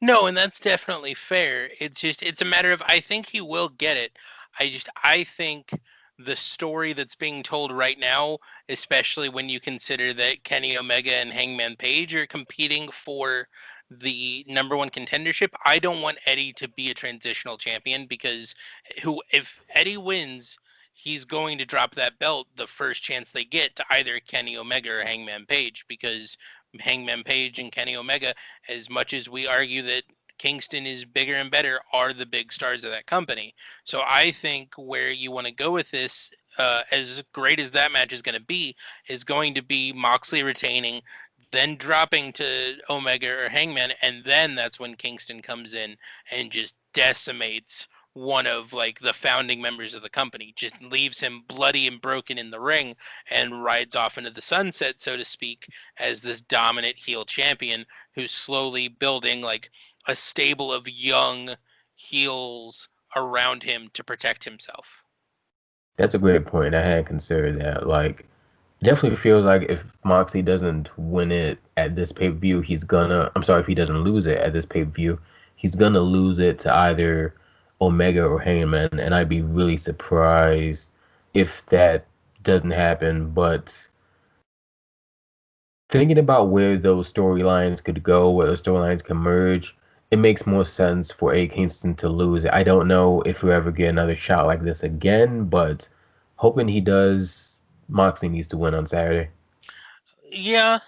No, and that's definitely fair. It's a matter of I think he will get it. I think the story that's being told right now, especially when you consider that Kenny Omega and Hangman Page are competing for the number one contendership, I don't want Eddie to be a transitional champion because if Eddie wins, he's going to drop that belt the first chance they get to either Kenny Omega or Hangman Page because Hangman Page and Kenny Omega, as much as we argue that Kingston is bigger and better, are the big stars of that company. So I think where you want to go with this, as great as that match is going to be, is going to be Moxley retaining, then dropping to Omega or Hangman, and then that's when Kingston comes in and just decimates one of like the founding members of the company, just leaves him bloody and broken in the ring and rides off into the sunset, so to speak, as this dominant heel champion who's slowly building like a stable of young heels around him to protect himself. That's a great point. I hadn't considered that. Like, it definitely feels like if Moxley doesn't win it at this pay per view, he's gonna. I'm sorry, if he doesn't lose it at this pay per view, he's gonna lose it to either Omega or Hangman, and I'd be really surprised if that doesn't happen. But thinking about where those storylines could go, where those storylines can merge, it makes more sense for A. Kingston to lose. I don't know if we'll ever get another shot like this again, but hoping he does, Moxley needs to win on Saturday. Yeah,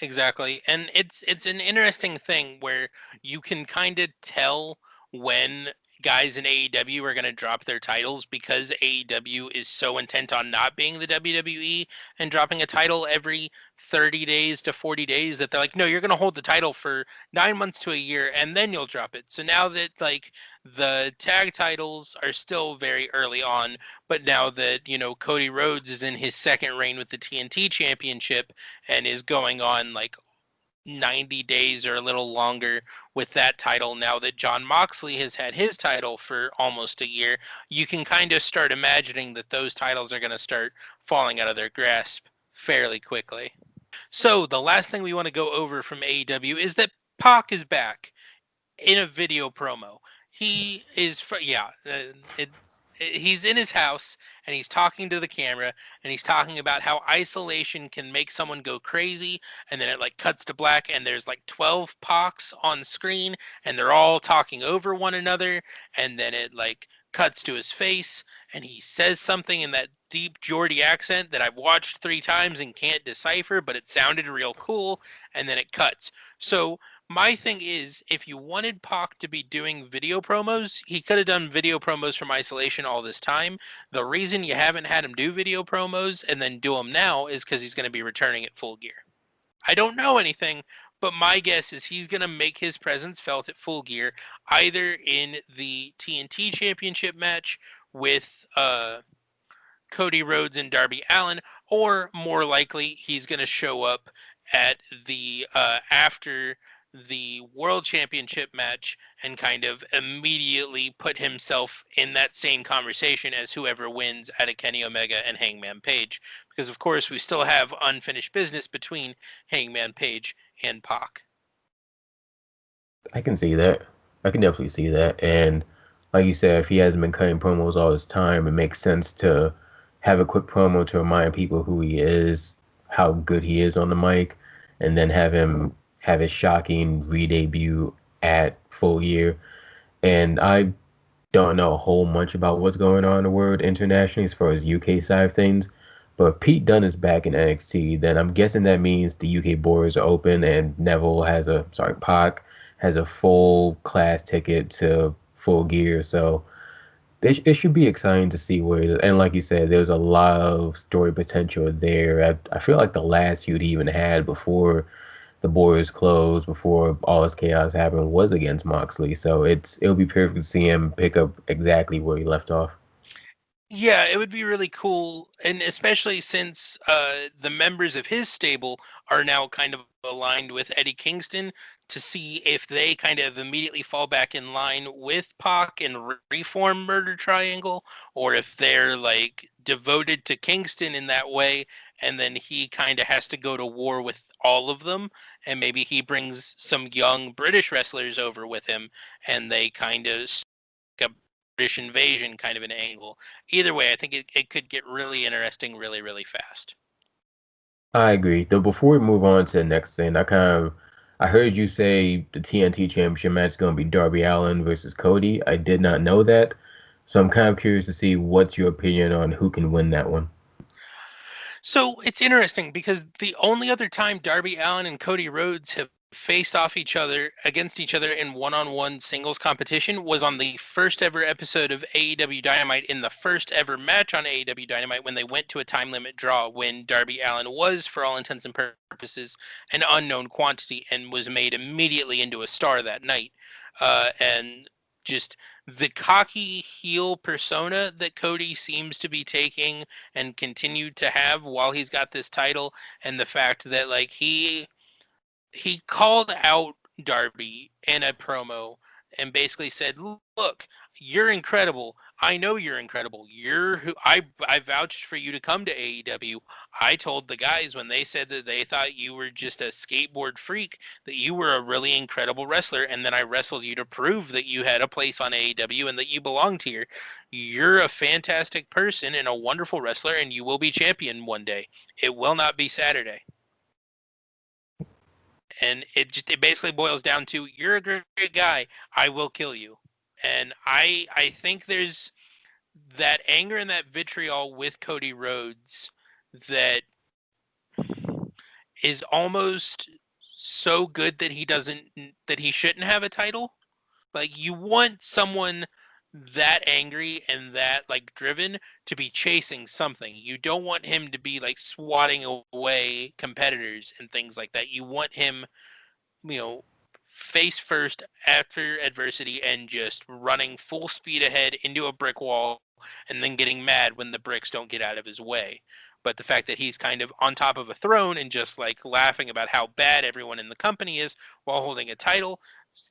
exactly. And it's an interesting thing where you can kind of tell when guys in AEW are going to drop their titles because AEW is so intent on not being the WWE and dropping a title every 30 days to 40 days that they're like, no, you're going to hold the title for 9 months to a year and then you'll drop it. So now that like the tag titles are still very early on, but now that, Cody Rhodes is in his second reign with the TNT Championship and is going on like 90 days or a little longer with that title, now that Jon Moxley has had his title for almost a year, you can kind of start imagining that those titles are going to start falling out of their grasp fairly quickly. So the last thing we want to go over from AEW is that Pac is back in a video promo. He is, he's in his house and he's talking to the camera and he's talking about how isolation can make someone go crazy, and then it like cuts to black and there's like 12 Pocs on screen and they're all talking over one another, and then it like cuts to his face and he says something in that deep Geordie accent that I've watched 3 times and can't decipher, but it sounded real cool, and then it cuts. So my thing is, if you wanted Pac to be doing video promos, he could have done video promos from Isolation all this time. The reason you haven't had him do video promos and then do them now is because he's going to be returning at Full Gear. I don't know anything, but my guess is he's going to make his presence felt at Full Gear, either in the TNT Championship match with Cody Rhodes and Darby Allin, or more likely he's going to show up at the after the World Championship match and kind of immediately put himself in that same conversation as whoever wins out of Kenny Omega and Hangman Page, because of course we still have unfinished business between Hangman Page and Pac. I can see that. I can definitely see that. And like you said, if he hasn't been cutting promos all this time, it makes sense to have a quick promo to remind people who he is, how good he is on the mic, and then have him have his shocking re-debut at Full Gear. And I don't know a whole much about what's going on in the world internationally as far as UK side of things. But Pete Dunne is back in NXT, then I'm guessing that means the UK borders are open and Pac has a full class ticket to Full Gear. So it should be exciting to see and like you said, there's a lot of story potential there. I feel like the last feud he even had before the Boys closed, before all this chaos happened, was against Moxley. So it'll be perfect to see him pick up exactly where he left off. Yeah, it would be really cool, and especially since the members of his stable are now kind of aligned with Eddie Kingston, to see if they kind of immediately fall back in line with Pac and reform Murder Triangle, or if they're like devoted to Kingston in that way, and then he kind of has to go to war with all of them, and maybe he brings some young British wrestlers over with him, and they kind of a British invasion kind of an angle. Either way, I think it could get really interesting really, really fast. I agree. Though before we move on to the next thing, I heard you say the TNT Championship match is going to be Darby Allin versus Cody. I did not know that, so I'm kind of curious to see what's your opinion on who can win that one. So it's interesting because the only other time Darby Allin and Cody Rhodes have faced off against each other in one-on-one singles competition was on the first ever episode of AEW Dynamite, in the first ever match on AEW Dynamite, when they went to a time limit draw, when Darby Allin was, for all intents and purposes, an unknown quantity and was made immediately into a star that night. And just the cocky heel persona that Cody seems to be taking and continued to have while he's got this title, and the fact that like he called out Darby in a promo and basically said, "Look, you're incredible. I know you're incredible. You're who I vouched for you to come to AEW. I told the guys when they said that they thought you were just a skateboard freak that you were a really incredible wrestler, and then I wrestled you to prove that you had a place on AEW and that you belonged here. You're a fantastic person and a wonderful wrestler, and you will be champion one day. It will not be Saturday." And it basically boils down to, you're a great guy, I will kill you. And I think there's that anger and that vitriol with Cody Rhodes that is almost so good that he shouldn't have a title. Like, you want someone that angry and that like driven to be chasing something. You don't want him to be like swatting away competitors and things like that. You want him, you know, face first after adversity and just running full speed ahead into a brick wall, and then getting mad when the bricks don't get out of his way. But the fact that he's kind of on top of a throne and just like laughing about how bad everyone in the company is while holding a title,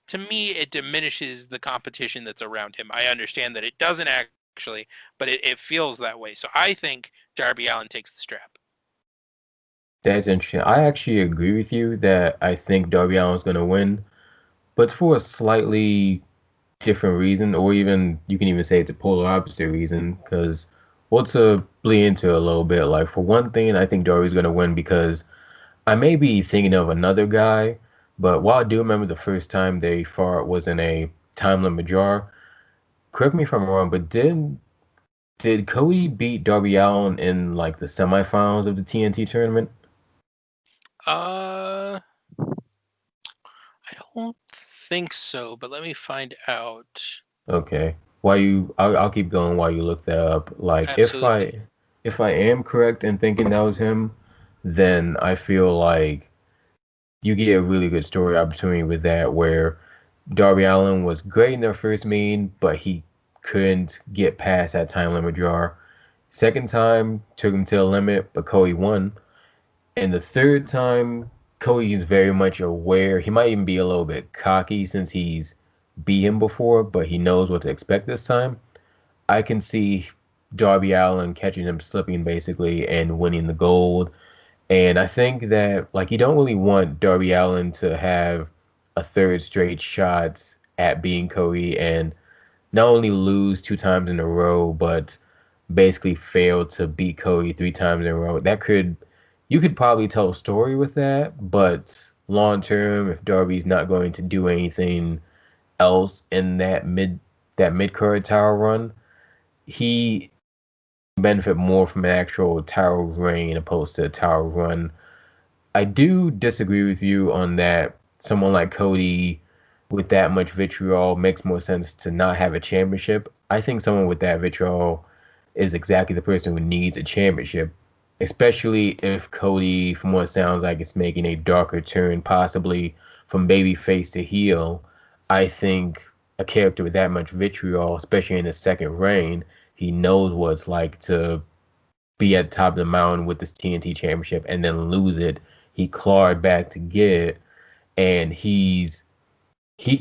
to me, it diminishes the competition that's around him. I understand that it doesn't actually, but it feels that way. So I think Darby Allin takes the strap. That's interesting. I actually agree with you that I think Darby Allin's going to win, but for a slightly different reason, or even you can even say it's a polar opposite reason, because what's to bleed into a little bit. Like, for one thing, I think Darby's going to win because I may be thinking of another guy, but while I do remember the first time they fought was in a time limit jar, correct me if I'm wrong, but did Cody beat Darby Allin in like the semifinals of the TNT tournament? I don't think so, but let me find out. Okay. I'll keep going while you look that up. Like, Absolutely. if I am correct in thinking that was him, then I feel like you get a really good story opportunity with that, where Darby Allin was great in their first meeting, but he couldn't get past that time limit jar. Second time took him to the limit, but Cody won. And the third time, Cody is very much aware. He might even be a little bit cocky since he's beat him before, but he knows what to expect this time. I can see Darby Allin catching him slipping basically and winning the gold. And I think that like you don't really want Darby Allin to have a third straight shot at being Cody and not only lose two times in a row, but basically fail to beat Cody three times in a row. You could probably tell a story with that, but long term, if Darby's not going to do anything else in that mid card tower run, he benefit more from an actual tower reign opposed to a tower run. I do disagree with you on that. Someone like Cody with that much vitriol makes more sense to not have a championship. I think someone with that vitriol is exactly the person who needs a championship, especially if Cody, from what it sounds like, is making a darker turn, possibly from babyface to heel. I think a character with that much vitriol, especially in his second reign, he knows what it's like to be at the top of the mountain with this TNT championship and then lose it. He clawed back to get it, and he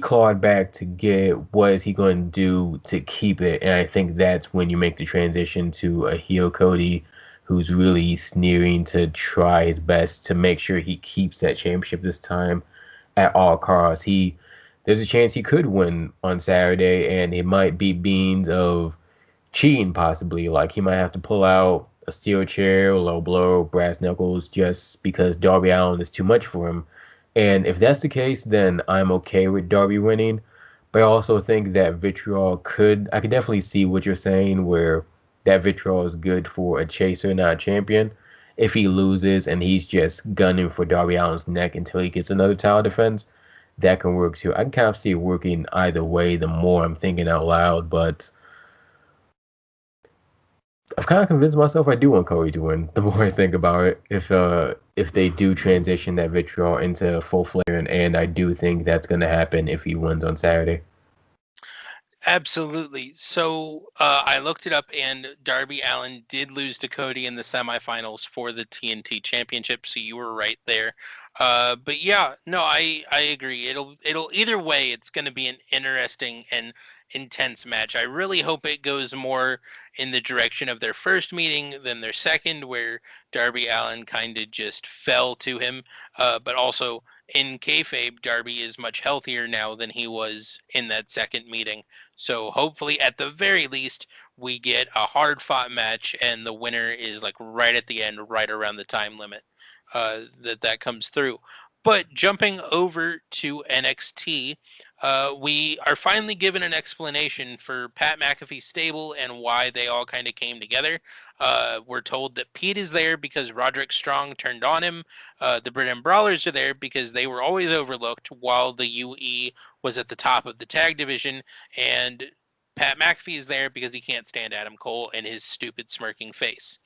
clawed back to get what is he going to do to keep it. And I think that's when you make the transition to a heel Cody who's really sneering to try his best to make sure he keeps that championship this time at all costs. There's a chance he could win on Saturday, and it might be beans of cheating possibly. Like he might have to pull out a steel chair, low blow, brass knuckles, just because Darby Allin is too much for him. And if that's the case, then I'm okay with Darby winning. But I also think that vitriol I could definitely see what you're saying, where that vitriol is good for a chaser, not a champion. If he loses and he's just gunning for Darby Allin's neck until he gets another title defense, that can work too. I can kind of see it working either way the more I'm thinking out loud, but I've kind of convinced myself I do want Cody to win. The more I think about it, if they do transition that vitriol into full flare, and I do think that's going to happen if he wins on Saturday. Absolutely. So I looked it up, and Darby Allin did lose to Cody in the semifinals for the TNT Championship. So you were right there. But yeah, no, I agree. It'll either way, it's going to be an interesting and intense match. I really hope it goes more in the direction of their first meeting than their second, where Darby Allin kind of just fell to him. But also in kayfabe, Darby is much healthier now than he was in that second meeting. So hopefully, at the very least, we get a hard-fought match, and the winner is like right at the end, right around the time limit that comes through. But jumping over to NXT, we are finally given an explanation for Pat McAfee's stable and why they all kind of came together. We're told that Pete is there because Roderick Strong turned on him. The Britain Brawlers are there because they were always overlooked while the UE was at the top of the tag division. And Pat McAfee is there because he can't stand Adam Cole and his stupid smirking face.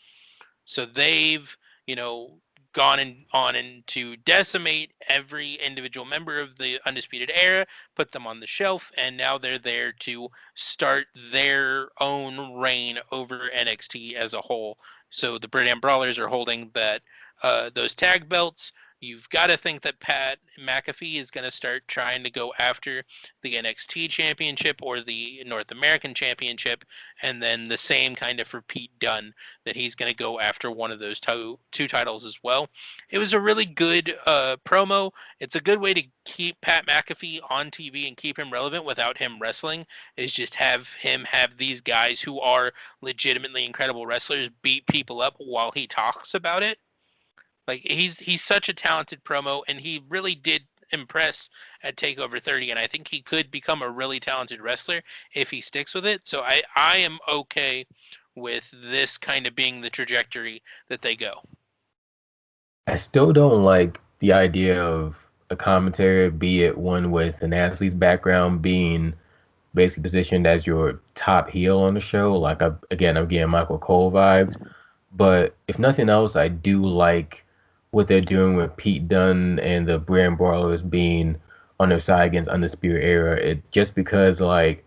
So they've, gone on and to decimate every individual member of the Undisputed Era, put them on the shelf, and now they're there to start their own reign over NXT as a whole. So the Britain Brawlers are holding those tag belts. You've got to think that Pat McAfee is going to start trying to go after the NXT Championship or the North American Championship, and then the same kind of for Pete Dunne, that he's going to go after one of those two titles as well. It was a really good promo. It's a good way to keep Pat McAfee on TV and keep him relevant without him wrestling, is just have him have these guys who are legitimately incredible wrestlers beat people up while he talks about it. Like he's such a talented promo, and he really did impress at Takeover 30, and I think he could become a really talented wrestler if he sticks with it. So I am okay with this kind of being the trajectory that they go. I still don't like the idea of a commentator, be it one with an athlete's background, being basically positioned as your top heel on the show. Like I'm getting Michael Cole vibes. But if nothing else, I do like what they're doing with Pete Dunne and the Brand Brawlers being on their side against Undisputed Era. It just because I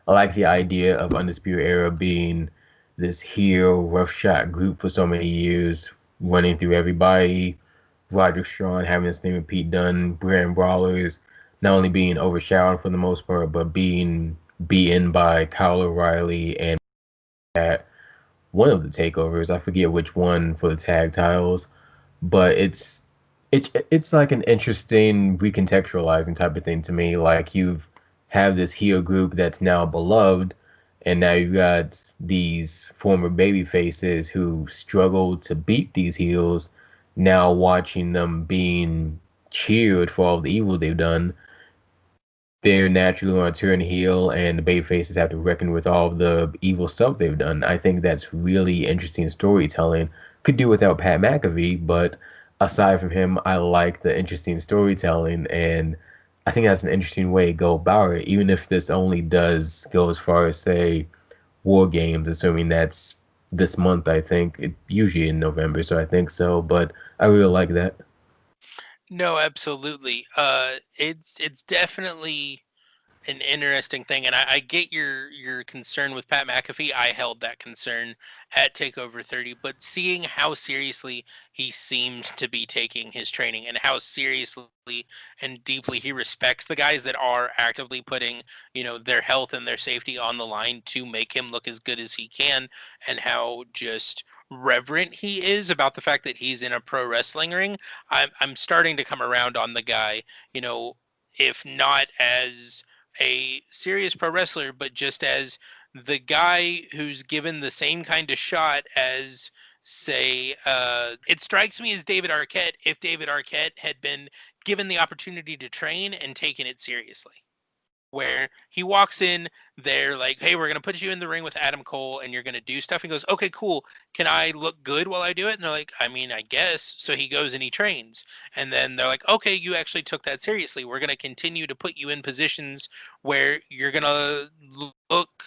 like the idea of Undisputed Era being this heel rough shot group for so many years, running through everybody. Roderick Strong having this thing with Pete Dunne, Brand Brawlers not only being overshadowed for the most part, but being beaten by Kyle O'Reilly and at one of the takeovers. I forget which one for the tag titles, but it's like an interesting recontextualizing type of thing to me. Like you've have this heel group that's now beloved, and now you've got these former baby faces who struggle to beat these heels, now watching them being cheered for all the evil they've done. They're naturally going to turn heel, and the baby faces have to reckon with all of the evil stuff they've done. I think that's really interesting storytelling. Could do without Pat McAfee, but aside from him, I like the interesting storytelling, and I think that's an interesting way to go about it. Even if this only does go as far as say War Games, assuming that's this month. I think it usually in November, so I think so. But I really like that. No, absolutely. It's definitely an interesting thing, and I get your concern with Pat McAfee. I held that concern at Takeover 30, but seeing how seriously he seems to be taking his training and how seriously and deeply he respects the guys that are actively putting, their health and their safety on the line to make him look as good as he can, and how just reverent he is about the fact that he's in a pro wrestling ring. I'm starting to come around on the guy, if not as a serious pro wrestler, but just as the guy who's given the same kind of shot as, say, it strikes me as David Arquette if David Arquette had been given the opportunity to train and taken it seriously. Where he walks in, they're like, hey, we're going to put you in the ring with Adam Cole and you're going to do stuff. He goes, okay, cool. Can I look good while I do it? And they're like, I mean, I guess. So he goes and he trains. And then they're like, okay, you actually took that seriously. We're going to continue to put you in positions where you're going to look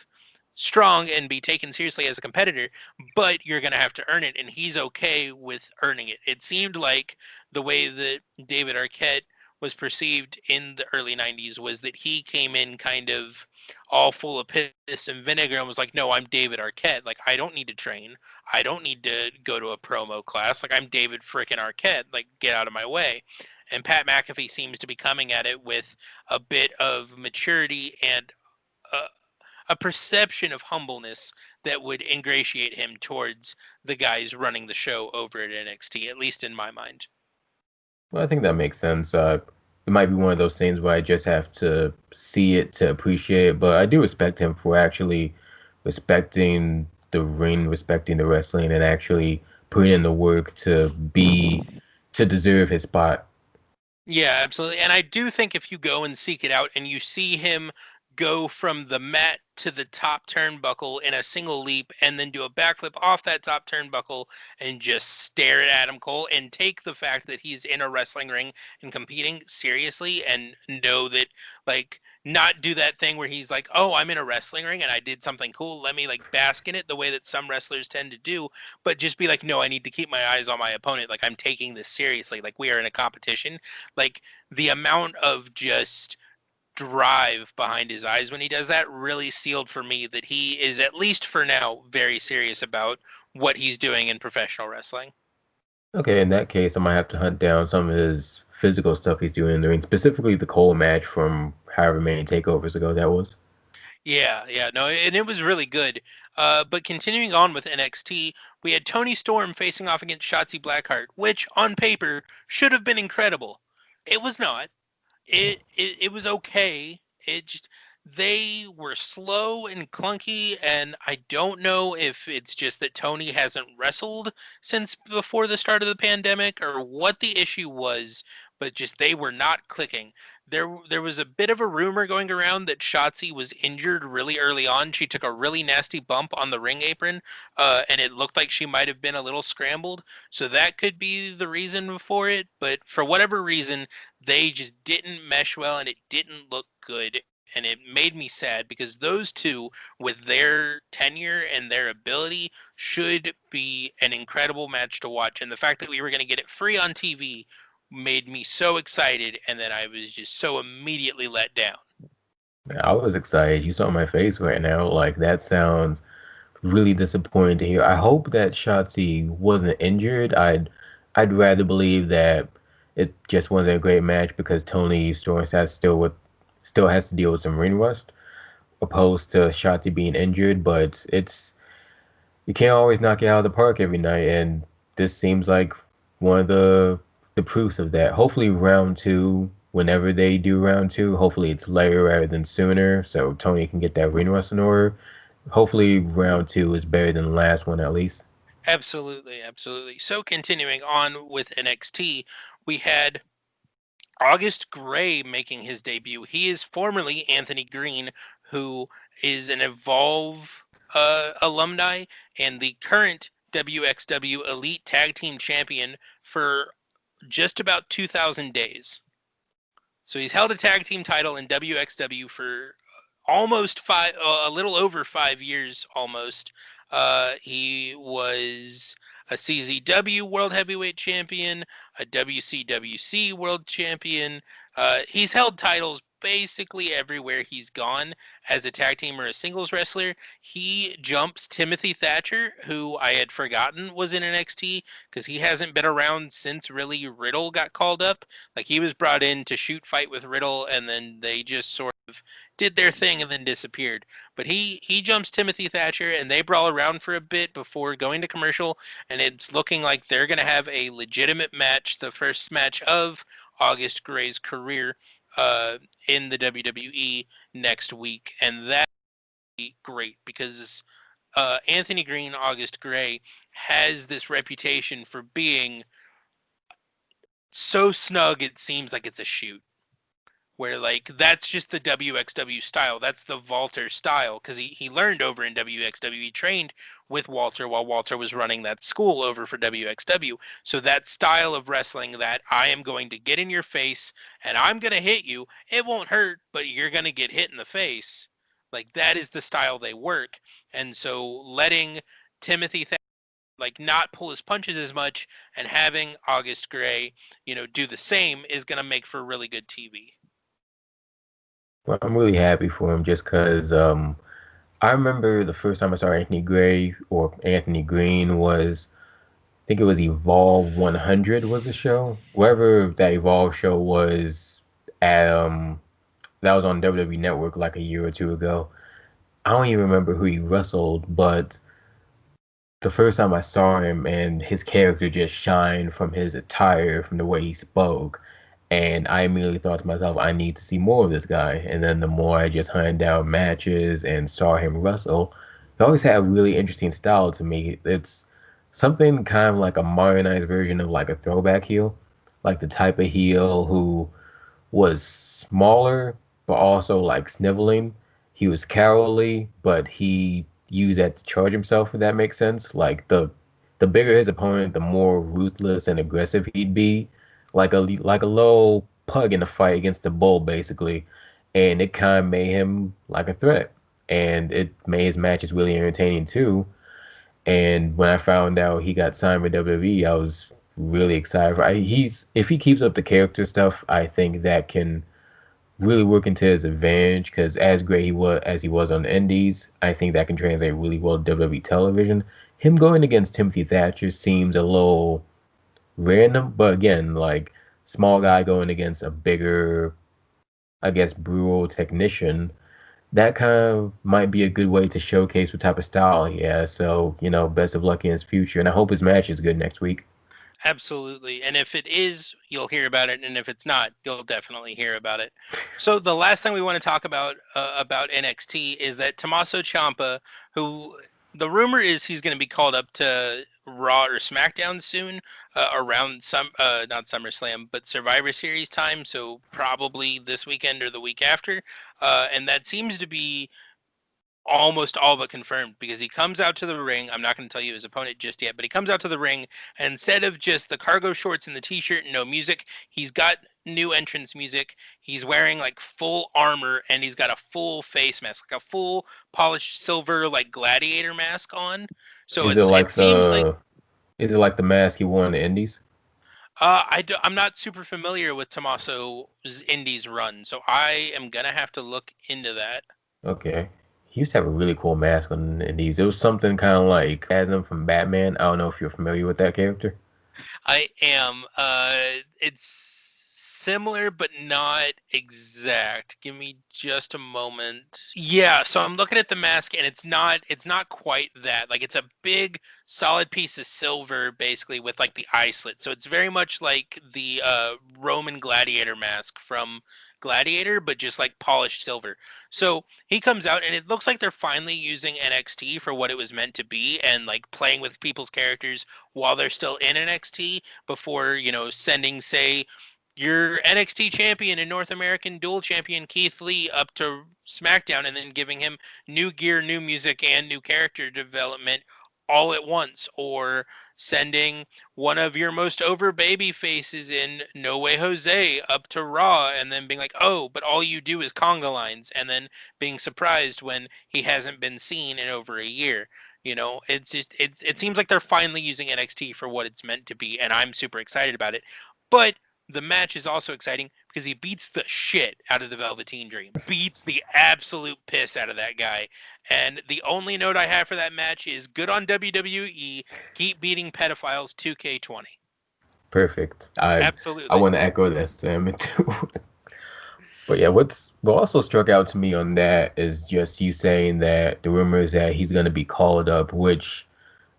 strong and be taken seriously as a competitor, but you're going to have to earn it. And he's okay with earning it. It seemed like the way that David Arquette was perceived in the early 90s was that he came in kind of all full of piss and vinegar and was like, no, I'm David Arquette. Like, I don't need to train. I don't need to go to a promo class. Like, I'm David frickin' Arquette. Like, get out of my way. And Pat McAfee seems to be coming at it with a bit of maturity and a perception of humbleness that would ingratiate him towards the guys running the show over at NXT, at least in my mind. Well, I think that makes sense. It might be one of those things where I just have to see it to appreciate it, but I do respect him for actually respecting the ring, respecting the wrestling, and actually putting in the work to deserve his spot. Yeah, absolutely. And I do think if you go and seek it out and you see him go from the mat to the top turnbuckle in a single leap and then do a backflip off that top turnbuckle and just stare at Adam Cole and take the fact that he's in a wrestling ring and competing seriously and know that, like, not do that thing where he's like, oh, I'm in a wrestling ring and I did something cool. Let me, like, bask in it the way that some wrestlers tend to do, but just be like, no, I need to keep my eyes on my opponent. Like, I'm taking this seriously. Like, we are in a competition. Like, the amount of just drive behind his eyes when he does that really sealed for me that he is, at least for now, very serious about what he's doing in professional wrestling. Okay, in that case, I might have to hunt down some of his physical stuff he's doing in the ring, specifically the Cole match from however many takeovers ago that was. Yeah, no, and it was really good. But continuing on with NXT, we had Tony Storm facing off against Shotzi Blackheart, which on paper should have been incredible. It was not. It was okay. It just, they were slow and clunky, and I don't know if it's just that Tony hasn't wrestled since before the start of the pandemic or what the issue was, but just they were not clicking. There was a bit of a rumor going around that Shotzi was injured really early on. She took a really nasty bump on the ring apron, and it looked like she might have been a little scrambled. So that could be the reason for it. But for whatever reason, they just didn't mesh well and it didn't look good. And it made me sad because those two, with their tenure and their ability, should be an incredible match to watch. And the fact that we were going to get it free on TV made me so excited. And then I was just so immediately let down. I was excited. You saw my face right now. Like, that sounds really disappointing to hear. I hope that Shotzi wasn't injured. I'd rather believe that it just wasn't a great match because Tony Storm still has to deal with some ring rust, opposed to Shotzi being injured. But you can't always knock it out of the park every night, and this seems like one of the proofs of that. Hopefully, round two, whenever they do round two, hopefully it's later rather than sooner, so Tony can get that ring rust in order. Hopefully, round two is better than the last one at least. Absolutely. So continuing on with NXT, we had August Gray making his debut. He is formerly Anthony Green, who is an Evolve alumni and the current WXW Elite Tag Team Champion for just about 2,000 days. So he's held a tag team title in WXW for almost a little over 5 years almost. He was a CZW World Heavyweight Champion, a WCWC World Champion. He's held titles basically everywhere he's gone as a tag team or a singles wrestler. He jumps Timothy Thatcher, who I had forgotten was in NXT because he hasn't been around since really Riddle got called up. Like he was brought in to shoot fight with Riddle, and then they just sort of did their thing and then disappeared. But he jumps Timothy Thatcher, and they brawl around for a bit before going to commercial, and it's looking like they're going to have a legitimate match, the first match of August Gray's career in the WWE next week, and that would be great because Anthony Green, August Gray, has this reputation for being so snug it seems like it's a shoot. Where like that's just the WXW style. That's the Walter style because he learned over in WXW. He trained with Walter while Walter was running that school over for WXW. So that style of wrestling that I am going to get in your face and I'm going to hit you. It won't hurt, but you're going to get hit in the face. Like that is the style they work. And so letting Timothy like not pull his punches as much and having August Gray, do the same is going to make for really good TV. Well, I'm really happy for him just because I remember the first time I saw Anthony Gray or Anthony Green was, I think it was Evolve 100 was the show. Wherever that Evolve show was at, that was on WWE Network like a year or two ago. I don't even remember who he wrestled, but the first time I saw him and his character just shined from his attire, from the way he spoke. And I immediately thought to myself, I need to see more of this guy. And then the more I just hunted down matches and saw him wrestle, he always had a really interesting style to me. It's something kind of like a modernized version of like a throwback heel, like the type of heel who was smaller but also like sniveling. He was cowardly, but he used that to charge himself, if that makes sense. Like the bigger his opponent, the more ruthless and aggressive he'd be, like a little pug in a fight against a bull, basically. And it kind of made him like a threat, and it made his matches really entertaining too. And when I found out he got signed with WWE, I was really excited. He's if he keeps up the character stuff, I think that can really work into his advantage because as great he was on the Indies, I think that can translate really well to WWE television. Him going against Timothy Thatcher seems a little random, but again, like small guy going against a bigger, I guess, brutal technician, that kind of might be a good way to showcase what type of style he has. So, best of luck in his future, and I hope his match is good next week. Absolutely. And if it is, you'll hear about it. And if it's not, you'll definitely hear about it. So the last thing we want to talk about NXT is that Tommaso Champa, who the rumor is he's going to be called up to Raw or SmackDown soon, around not SummerSlam, but Survivor Series time. So probably this weekend or the week after. And that seems to be almost all but confirmed because he comes out to the ring. I'm not going to tell you his opponent just yet, but he comes out to the ring, and instead of just the cargo shorts and the t-shirt and no music, he's got new entrance music. He's wearing like full armor, and he's got a full face mask, like a full polished silver like gladiator mask on. So Is it it like seems like the mask he wore in the Indies? I'm not super familiar with Tommaso's Indies run, so I am gonna have to look into that. Okay. He used to have a really cool mask on the Indies. It was something kind of like Asm from Batman. I don't know if you're familiar with that character. I am. It's similar but not exact. Give me just a moment. Yeah, so I'm looking at the mask and it's not quite that. Like it's a big solid piece of silver basically with like the eye slit. So it's very much like the Roman gladiator mask from Gladiator, but just like polished silver. So he comes out and it looks like they're finally using NXT for what it was meant to be and like playing with people's characters while they're still in NXT before, sending, say, your NXT champion and North American dual champion Keith Lee up to SmackDown and then giving him new gear, new music, and new character development all at once, or sending one of your most over baby faces in No Way Jose up to Raw and then being like, oh, but all you do is conga lines, and then being surprised when he hasn't been seen in over a year. It seems like they're finally using NXT for what it's meant to be, and I'm super excited about it. But the match is also exciting because he beats the shit out of the Velveteen Dream. Beats the absolute piss out of that guy. And the only note I have for that match is good on WWE. Keep beating pedophiles 2K20. Perfect. I Absolutely. want to echo that sentiment too. But yeah, what also struck out to me on that is just you saying that the rumor is that he's gonna be called up, which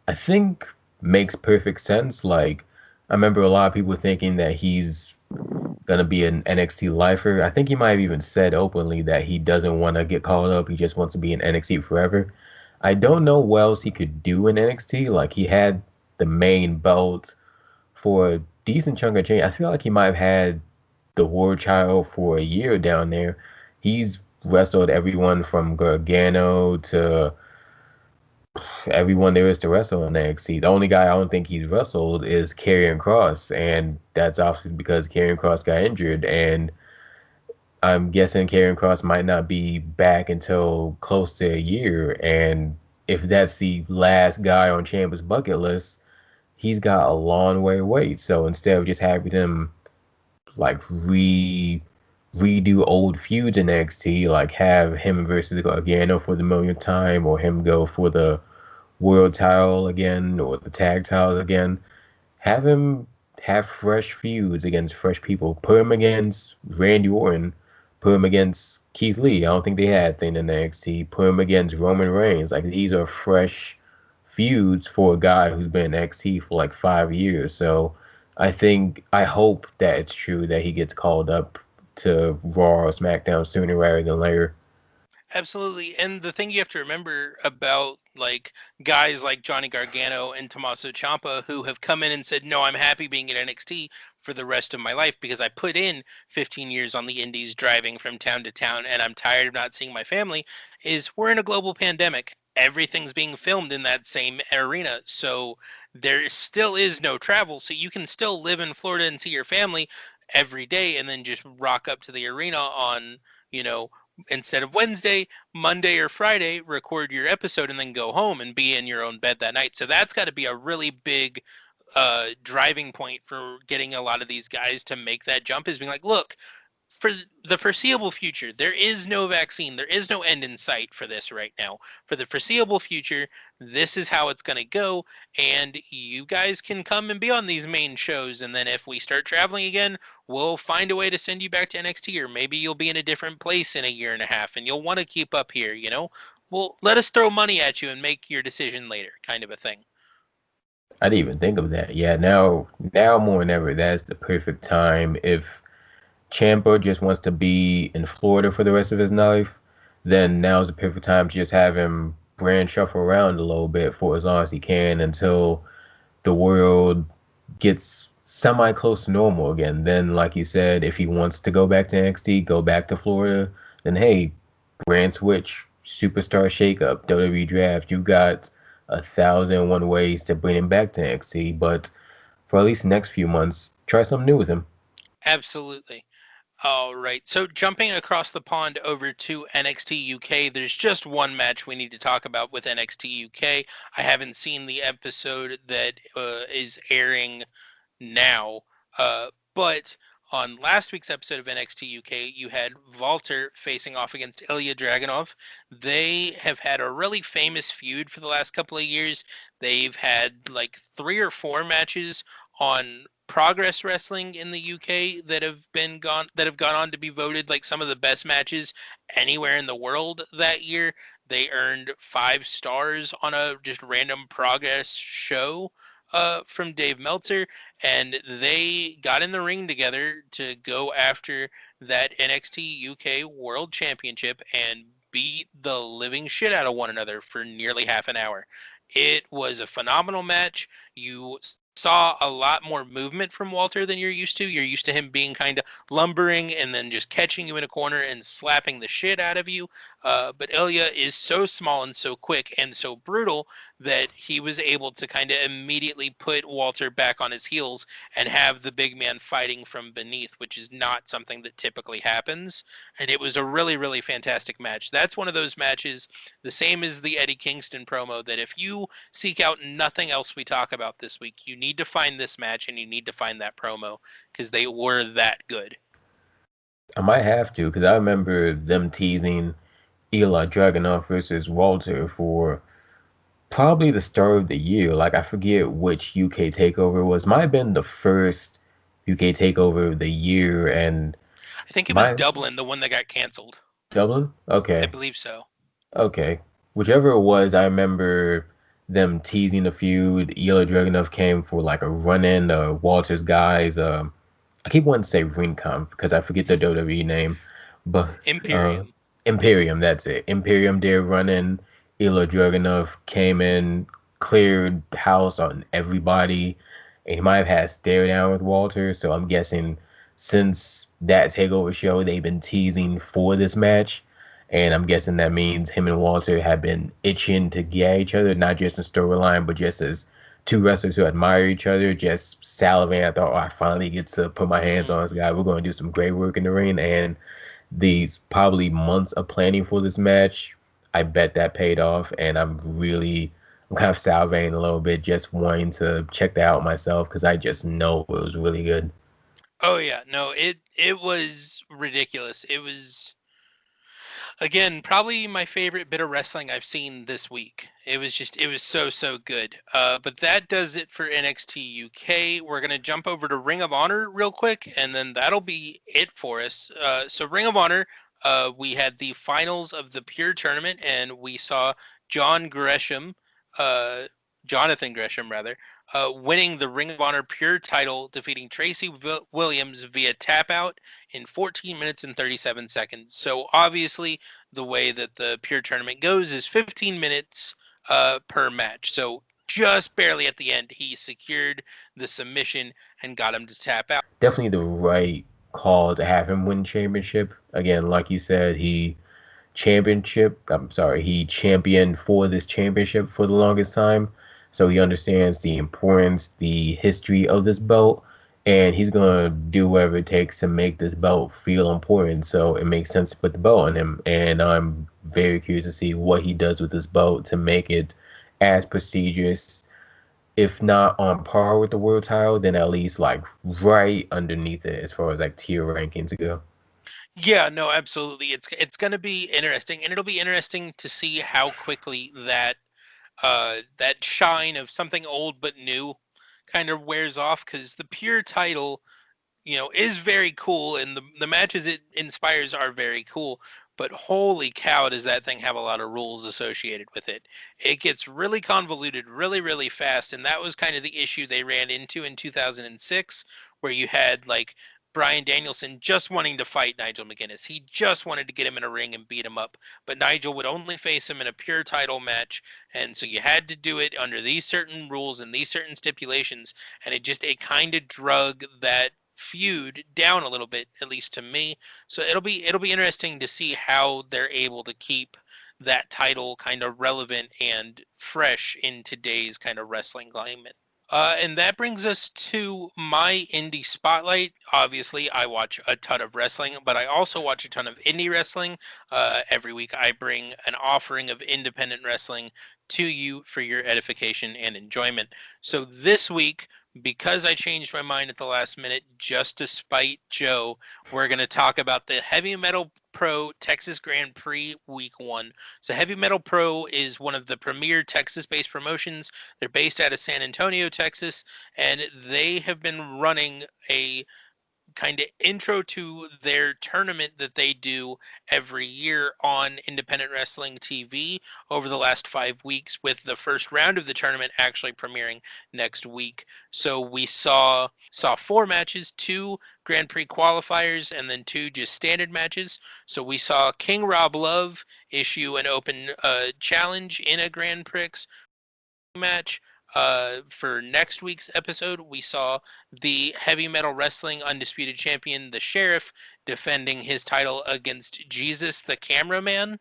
I think makes perfect sense. Like, I remember a lot of people thinking that he's gonna be an NXT lifer. I think he might have even said openly that he doesn't want to get called up. He just wants to be in NXT forever. I don't know what else he could do in NXT. Like, he had the main belt for a decent chunk of change. I feel like he might have had the War Child for a year down there. He's wrestled everyone from Gargano to everyone there is to wrestle in NXT. The only guy I don't think he's wrestled is Karrion Kross, and that's obviously because Karrion Kross got injured, and I'm guessing Karrion Kross might not be back until close to a year. And if that's the last guy on Ciampa's bucket list, he's got a long way to wait. So instead of just having him like redo old feuds in NXT, like have him versus Gargano for the millionth time, or him go for the world title again or the tag titles again. Have him have fresh feuds against fresh people. Put him against Randy Orton. Put him against Keith Lee. I don't think they had a thing in NXT. Put him against Roman Reigns. Like, these are fresh feuds for a guy who's been in NXT for like 5 years. So I hope that it's true that he gets called up to Raw or SmackDown sooner rather than later. Absolutely. And the thing you have to remember about like guys like Johnny Gargano and Tommaso Ciampa who have come in and said, no, I'm happy being at NXT for the rest of my life because I put in 15 years on the indies driving from town to town and I'm tired of not seeing my family, is we're in a global pandemic. Everything's being filmed in that same arena. So there still is no travel. So you can still live in Florida and see your family every day and then just rock up to the arena on, you know, instead of Wednesday, Monday or Friday, record your episode and then go home and be in your own bed that night. So that's got to be a really big driving point for getting a lot of these guys to make that jump, is being like, look, for the foreseeable future, there is no vaccine. There is no end in sight for this right now. For the foreseeable future, this is how it's going to go. And you guys can come and be on these main shows. And then if we start traveling again, we'll find a way to send you back to NXT. Or maybe you'll be in a different place in a year and a half and you'll want to keep up here, you know? Well, let us throw money at you and make your decision later, kind of a thing. I didn't even think of that. Yeah, now more than ever, that's the perfect time. If Ciampa just wants to be in Florida for the rest of his life, then now's the perfect time to just have him brand shuffle around a little bit for as long as he can until the world gets semi close to normal again. Then, like you said, if he wants to go back to NXT, go back to Florida, then hey, brand switch, superstar shakeup, WWE draft. You got 1,001 ways to bring him back to NXT, but for at least the next few months, try something new with him. Absolutely. All right. So jumping across the pond over to NXT UK, there's just one match we need to talk about with NXT UK. I haven't seen the episode that is airing now, but on last week's episode of NXT UK, you had Walter facing off against Ilya Dragunov. They have had a really famous feud for the last couple of years. They've had like 3 or 4 matches on Progress Wrestling in the UK that have gone on to be voted like some of the best matches anywhere in the world that year. They earned 5 stars on a just random Progress show from Dave Meltzer, and they got in the ring together to go after that NXT UK World Championship and beat the living shit out of one another for nearly half an hour. It was a phenomenal match. You saw a lot more movement from Walter than you're used to. You're used to him being kind of lumbering and then just catching you in a corner and slapping the shit out of you. But Ilya is so small and so quick and so brutal that he was able to kind of immediately put Walter back on his heels and have the big man fighting from beneath, which is not something that typically happens. And it was a really, really fantastic match. That's one of those matches, the same as the Eddie Kingston promo, that if you seek out nothing else we talk about this week, you need to find this match and you need to find that promo because they were that good. I might have to, because I remember them teasing Eli Dragunov versus Walter for probably the start of the year. Like, I forget which UK takeover it was. Might have been the first UK takeover of the year, and I think it was my Dublin, the one that got canceled. Dublin? I Okay. believe so. Okay. Whichever it was, I remember them teasing the feud. Eli Dragunov came for like a run-in. Walter's guys. I keep wanting to say Rincon because I forget the WWE name, but uh, Imperium. Imperium. That's it. Imperium did run in. Ilya Dragunov came in, cleared house on everybody, and he might have had a stare down with Walter. So I'm guessing since that takeover show, they've been teasing for this match, and I'm guessing that means him and Walter have been itching to get each other, not just in storyline, but just as two wrestlers who admire each other, just salivating. I thought, oh, I finally get to put my hands on this guy. We're going to do some great work in the ring. And these probably months of planning for this match, I bet that paid off. And I'm kind of salivating a little bit, just wanting to check that out myself because I just know it was really good. Oh yeah, no, it was ridiculous. It was, again, probably my favorite bit of wrestling I've seen this week. It was so good. But that does it for NXT UK. We're gonna jump over to Ring of Honor real quick, and then that'll be it for us. So Ring of Honor, we had the finals of the Pure tournament, and we saw John Gresham, uh, Jonathan Gresham rather, winning the Ring of Honor Pure title, defeating Tracy Williams via tap out in 14 minutes and 37 seconds. So obviously, the way that the Pure tournament goes is 15 minutes per match. So just barely at the end, he secured the submission and got him to tap out. Definitely the right call to have him win championship. Again, like you said, he championed for this championship for the longest time. So he understands the importance, the history of this belt, and he's gonna do whatever it takes to make this belt feel important. So it makes sense to put the belt on him. And I'm very curious to see what he does with this belt to make it as prestigious, if not on par with the world title, then at least like right underneath it as far as like tier rankings go. Yeah, no, absolutely. It's going to be interesting, and it'll be interesting to see how quickly that shine of something old but new kind of wears off, because the Pure title, is very cool, and the matches it inspires are very cool. But holy cow, does that thing have a lot of rules associated with it? It gets really convoluted really, really fast, and that was kind of the issue they ran into in 2006, where you had like Bryan Danielson just wanting to fight Nigel McGuinness. He just wanted to get him in a ring and beat him up, but Nigel would only face him in a Pure title match, and so you had to do it under these certain rules and these certain stipulations, and it kind of drug that feud down a little bit, at least to me. So it'll be interesting to see how they're able to keep that title kind of relevant and fresh in today's kind of wrestling climate. And that brings us to my indie spotlight. Obviously, I watch a ton of wrestling, but I also watch a ton of indie wrestling. Every week, I bring an offering of independent wrestling to you for your edification and enjoyment. So this week, because I changed my mind at the last minute just to spite Joe, we're going to talk about the Heavy Metal Pro Texas Grand Prix Week 1. So Heavy Metal Pro is one of the premier Texas-based promotions. They're based out of San Antonio, Texas, and they have been running a kind of intro to their tournament that they do every year on Independent Wrestling TV over the last 5 weeks, with the first round of the tournament actually premiering next week. So we saw 4 matches, 2 Grand Prix qualifiers, and then 2 just standard matches. So we saw King Rob Love issue an open challenge in a Grand Prix match. For next week's episode, we saw the Heavy Metal Wrestling Undisputed Champion, the Sheriff, defending his title against Jesus the Cameraman.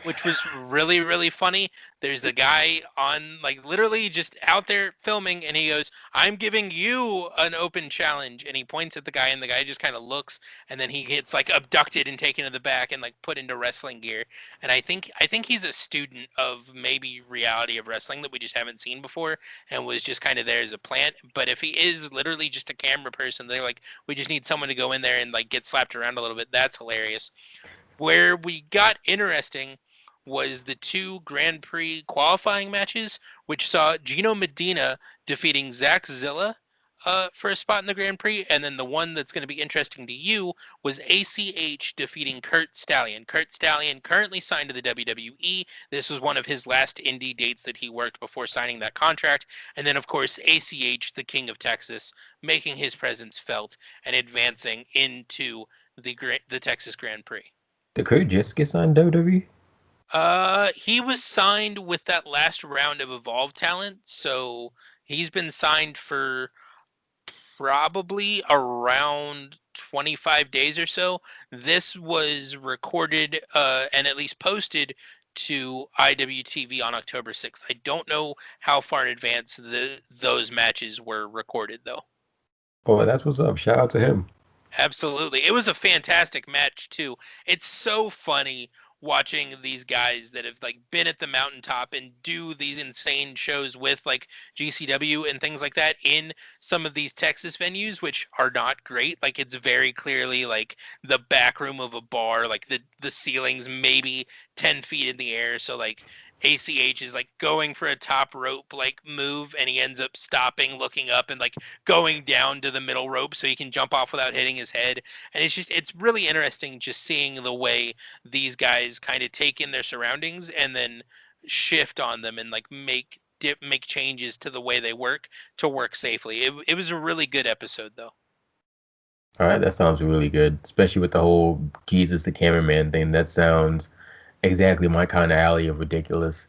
which was really, really funny. There's a guy on, like, literally just out there filming, and he goes, "I'm giving you an open challenge," and he points at the guy, and the guy just kind of looks, and then he gets like abducted and taken to the back and like put into wrestling gear. And I think he's a student of maybe reality of wrestling that we just haven't seen before, and was just kind of there as a plant. But if he is literally just a camera person, they're like, we just need someone to go in there and like get slapped around a little bit. That's hilarious. Where we got interesting was the two Grand Prix qualifying matches, which saw Gino Medina defeating Zach Zilla for a spot in the Grand Prix, and then the one that's going to be interesting to you was ACH defeating Kurt Stallion. Kurt Stallion currently signed to the WWE. This was one of his last indie dates that he worked before signing that contract. And then, of course, ACH, the King of Texas, making his presence felt and advancing into the Texas Grand Prix. Did Kurt just get signed WWE? He was signed with that last round of Evolve talent, so he's been signed for probably around 25 days or so. This was recorded and at least posted to IWTV on October 6th. I don't know how far in advance those matches were recorded, though. Oh, that's what's up. Shout out to him. Absolutely. It was a fantastic match too. It's so funny watching these guys that have like been at the mountaintop and do these insane shows with like GCW and things like that in some of these Texas venues, which are not great. Like it's very clearly like the back room of a bar, like the ceiling's maybe 10 feet in the air. So like ACH is like going for a top rope like move, and he ends up stopping, looking up, and like going down to the middle rope so he can jump off without hitting his head. And it's really interesting just seeing the way these guys kind of take in their surroundings and then shift on them and like make changes to the way they work to work safely. It was a really good episode though. All right, that sounds really good, especially with the whole Jesus the cameraman thing. That sounds exactly my kind of alley of ridiculous.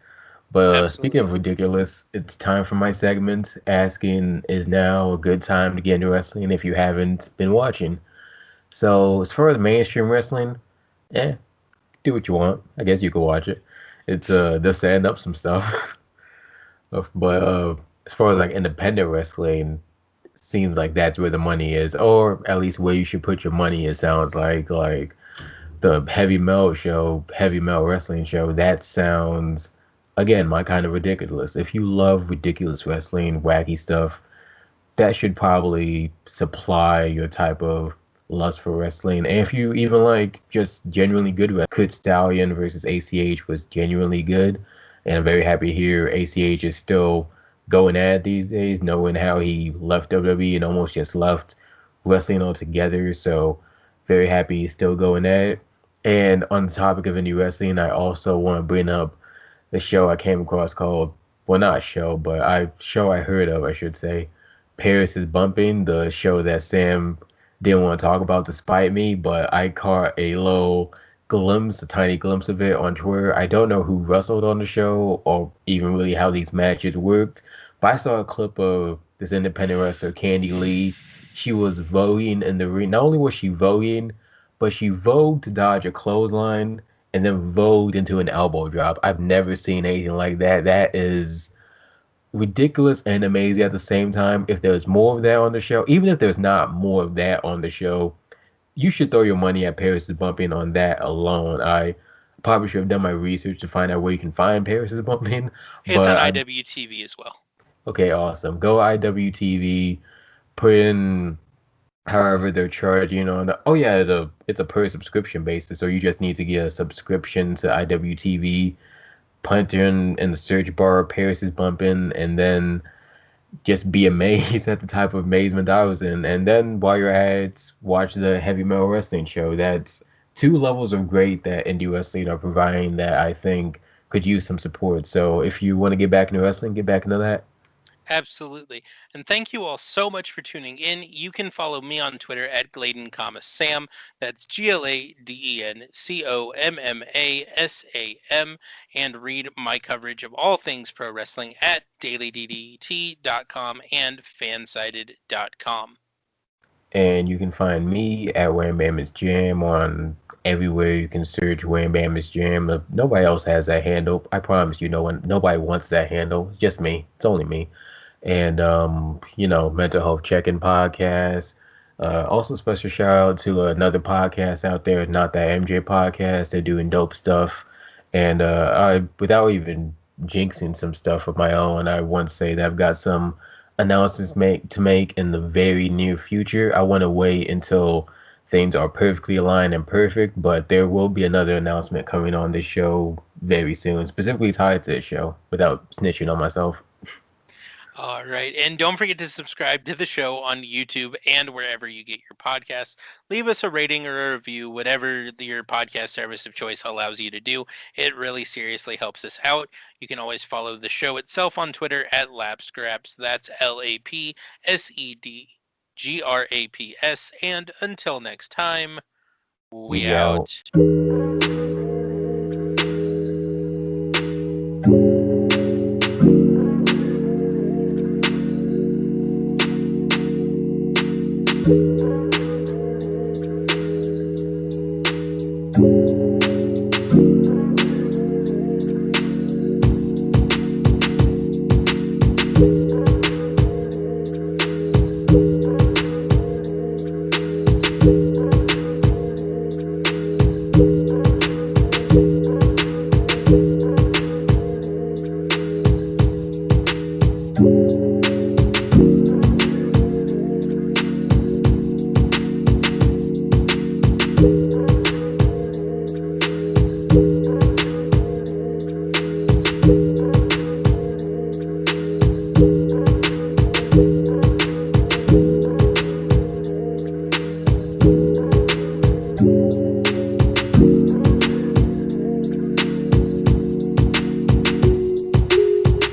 But speaking of Absolutely. ridiculous, it's time for my segment. Asking is now a good time to get into wrestling if you haven't been watching. So as far as mainstream wrestling, yeah, do what you want. I guess you can watch it. It's they're setting up some stuff. But as far as like independent wrestling, seems like that's where the money is, or at least where you should put your money. It sounds like the heavy metal wrestling show. That sounds again my kind of ridiculous. If you love ridiculous wrestling, wacky stuff, that should probably supply your type of lust for wrestling. And if you even like just genuinely good wrestling, Kurt Stallion versus ACH was genuinely good. And I'm very happy to hear ACH is still going at it these days, knowing how he left WWE and almost just left wrestling altogether. So very happy he's still going at it. And on the topic of indie wrestling, I also want to bring up the show I came across called, well, not a show, but show I heard of, I should say, Paris is Bumping, the show that Sam didn't want to talk about despite me, but I caught a little glimpse, a tiny glimpse of it on Twitter. I don't know who wrestled on the show or even really how these matches worked, but I saw a clip of this independent wrestler, Candy Lee. She was voguing in the ring. Not only was she voguing, but she vogued to dodge a clothesline and then vogued into an elbow drop. I've never seen anything like that. That is ridiculous and amazing at the same time. If there's more of that on the show, even if there's not more of that on the show, you should throw your money at Paris is Bumping on that alone. I probably should have done my research to find out where you can find Paris is Bumping, It's on but IWTV as well. okay, awesome. Go IWTV, put in however they're charging on the, oh yeah, it's a per subscription basis, so you just need to get a subscription to IWTV, punch in the search bar, Paris is Bumping, and then just be amazed at the type of amazement I was in. And then while you're at it, watch the heavy metal wrestling show. That's two levels of great that indie wrestling are providing that I think could use some support. So if you want to get back into wrestling, get back into that. Absolutely. And thank you all so much for tuning in. You can follow me on Twitter at Gladen, Sam. That's GladenCommassam, and read my coverage of all things pro wrestling at dailyddt.com and fansided.com. And you can find me at Wham Bam is Jam on everywhere. You can search Wham Bam is Jam. Nobody else has that handle. I promise you, no one, nobody wants that handle. It's just me. It's only me. And mental health check-in podcast. Also, special shout out to another podcast out there, Not That MJ podcast. They're doing dope stuff. And without even jinxing some stuff of my own, I want to say that I've got some announcements to make in the very near future. I want to wait until things are perfectly aligned and perfect, but there will be another announcement coming on this show very soon, specifically tied to this show, without snitching on myself. All right. And don't forget to subscribe to the show on YouTube and wherever you get your podcasts. Leave us a rating or a review, whatever your podcast service of choice allows you to do. It really seriously helps us out. You can always follow the show itself on Twitter at LapsGraps. That's LAPSEDGRAPS. And until next time, we out.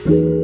you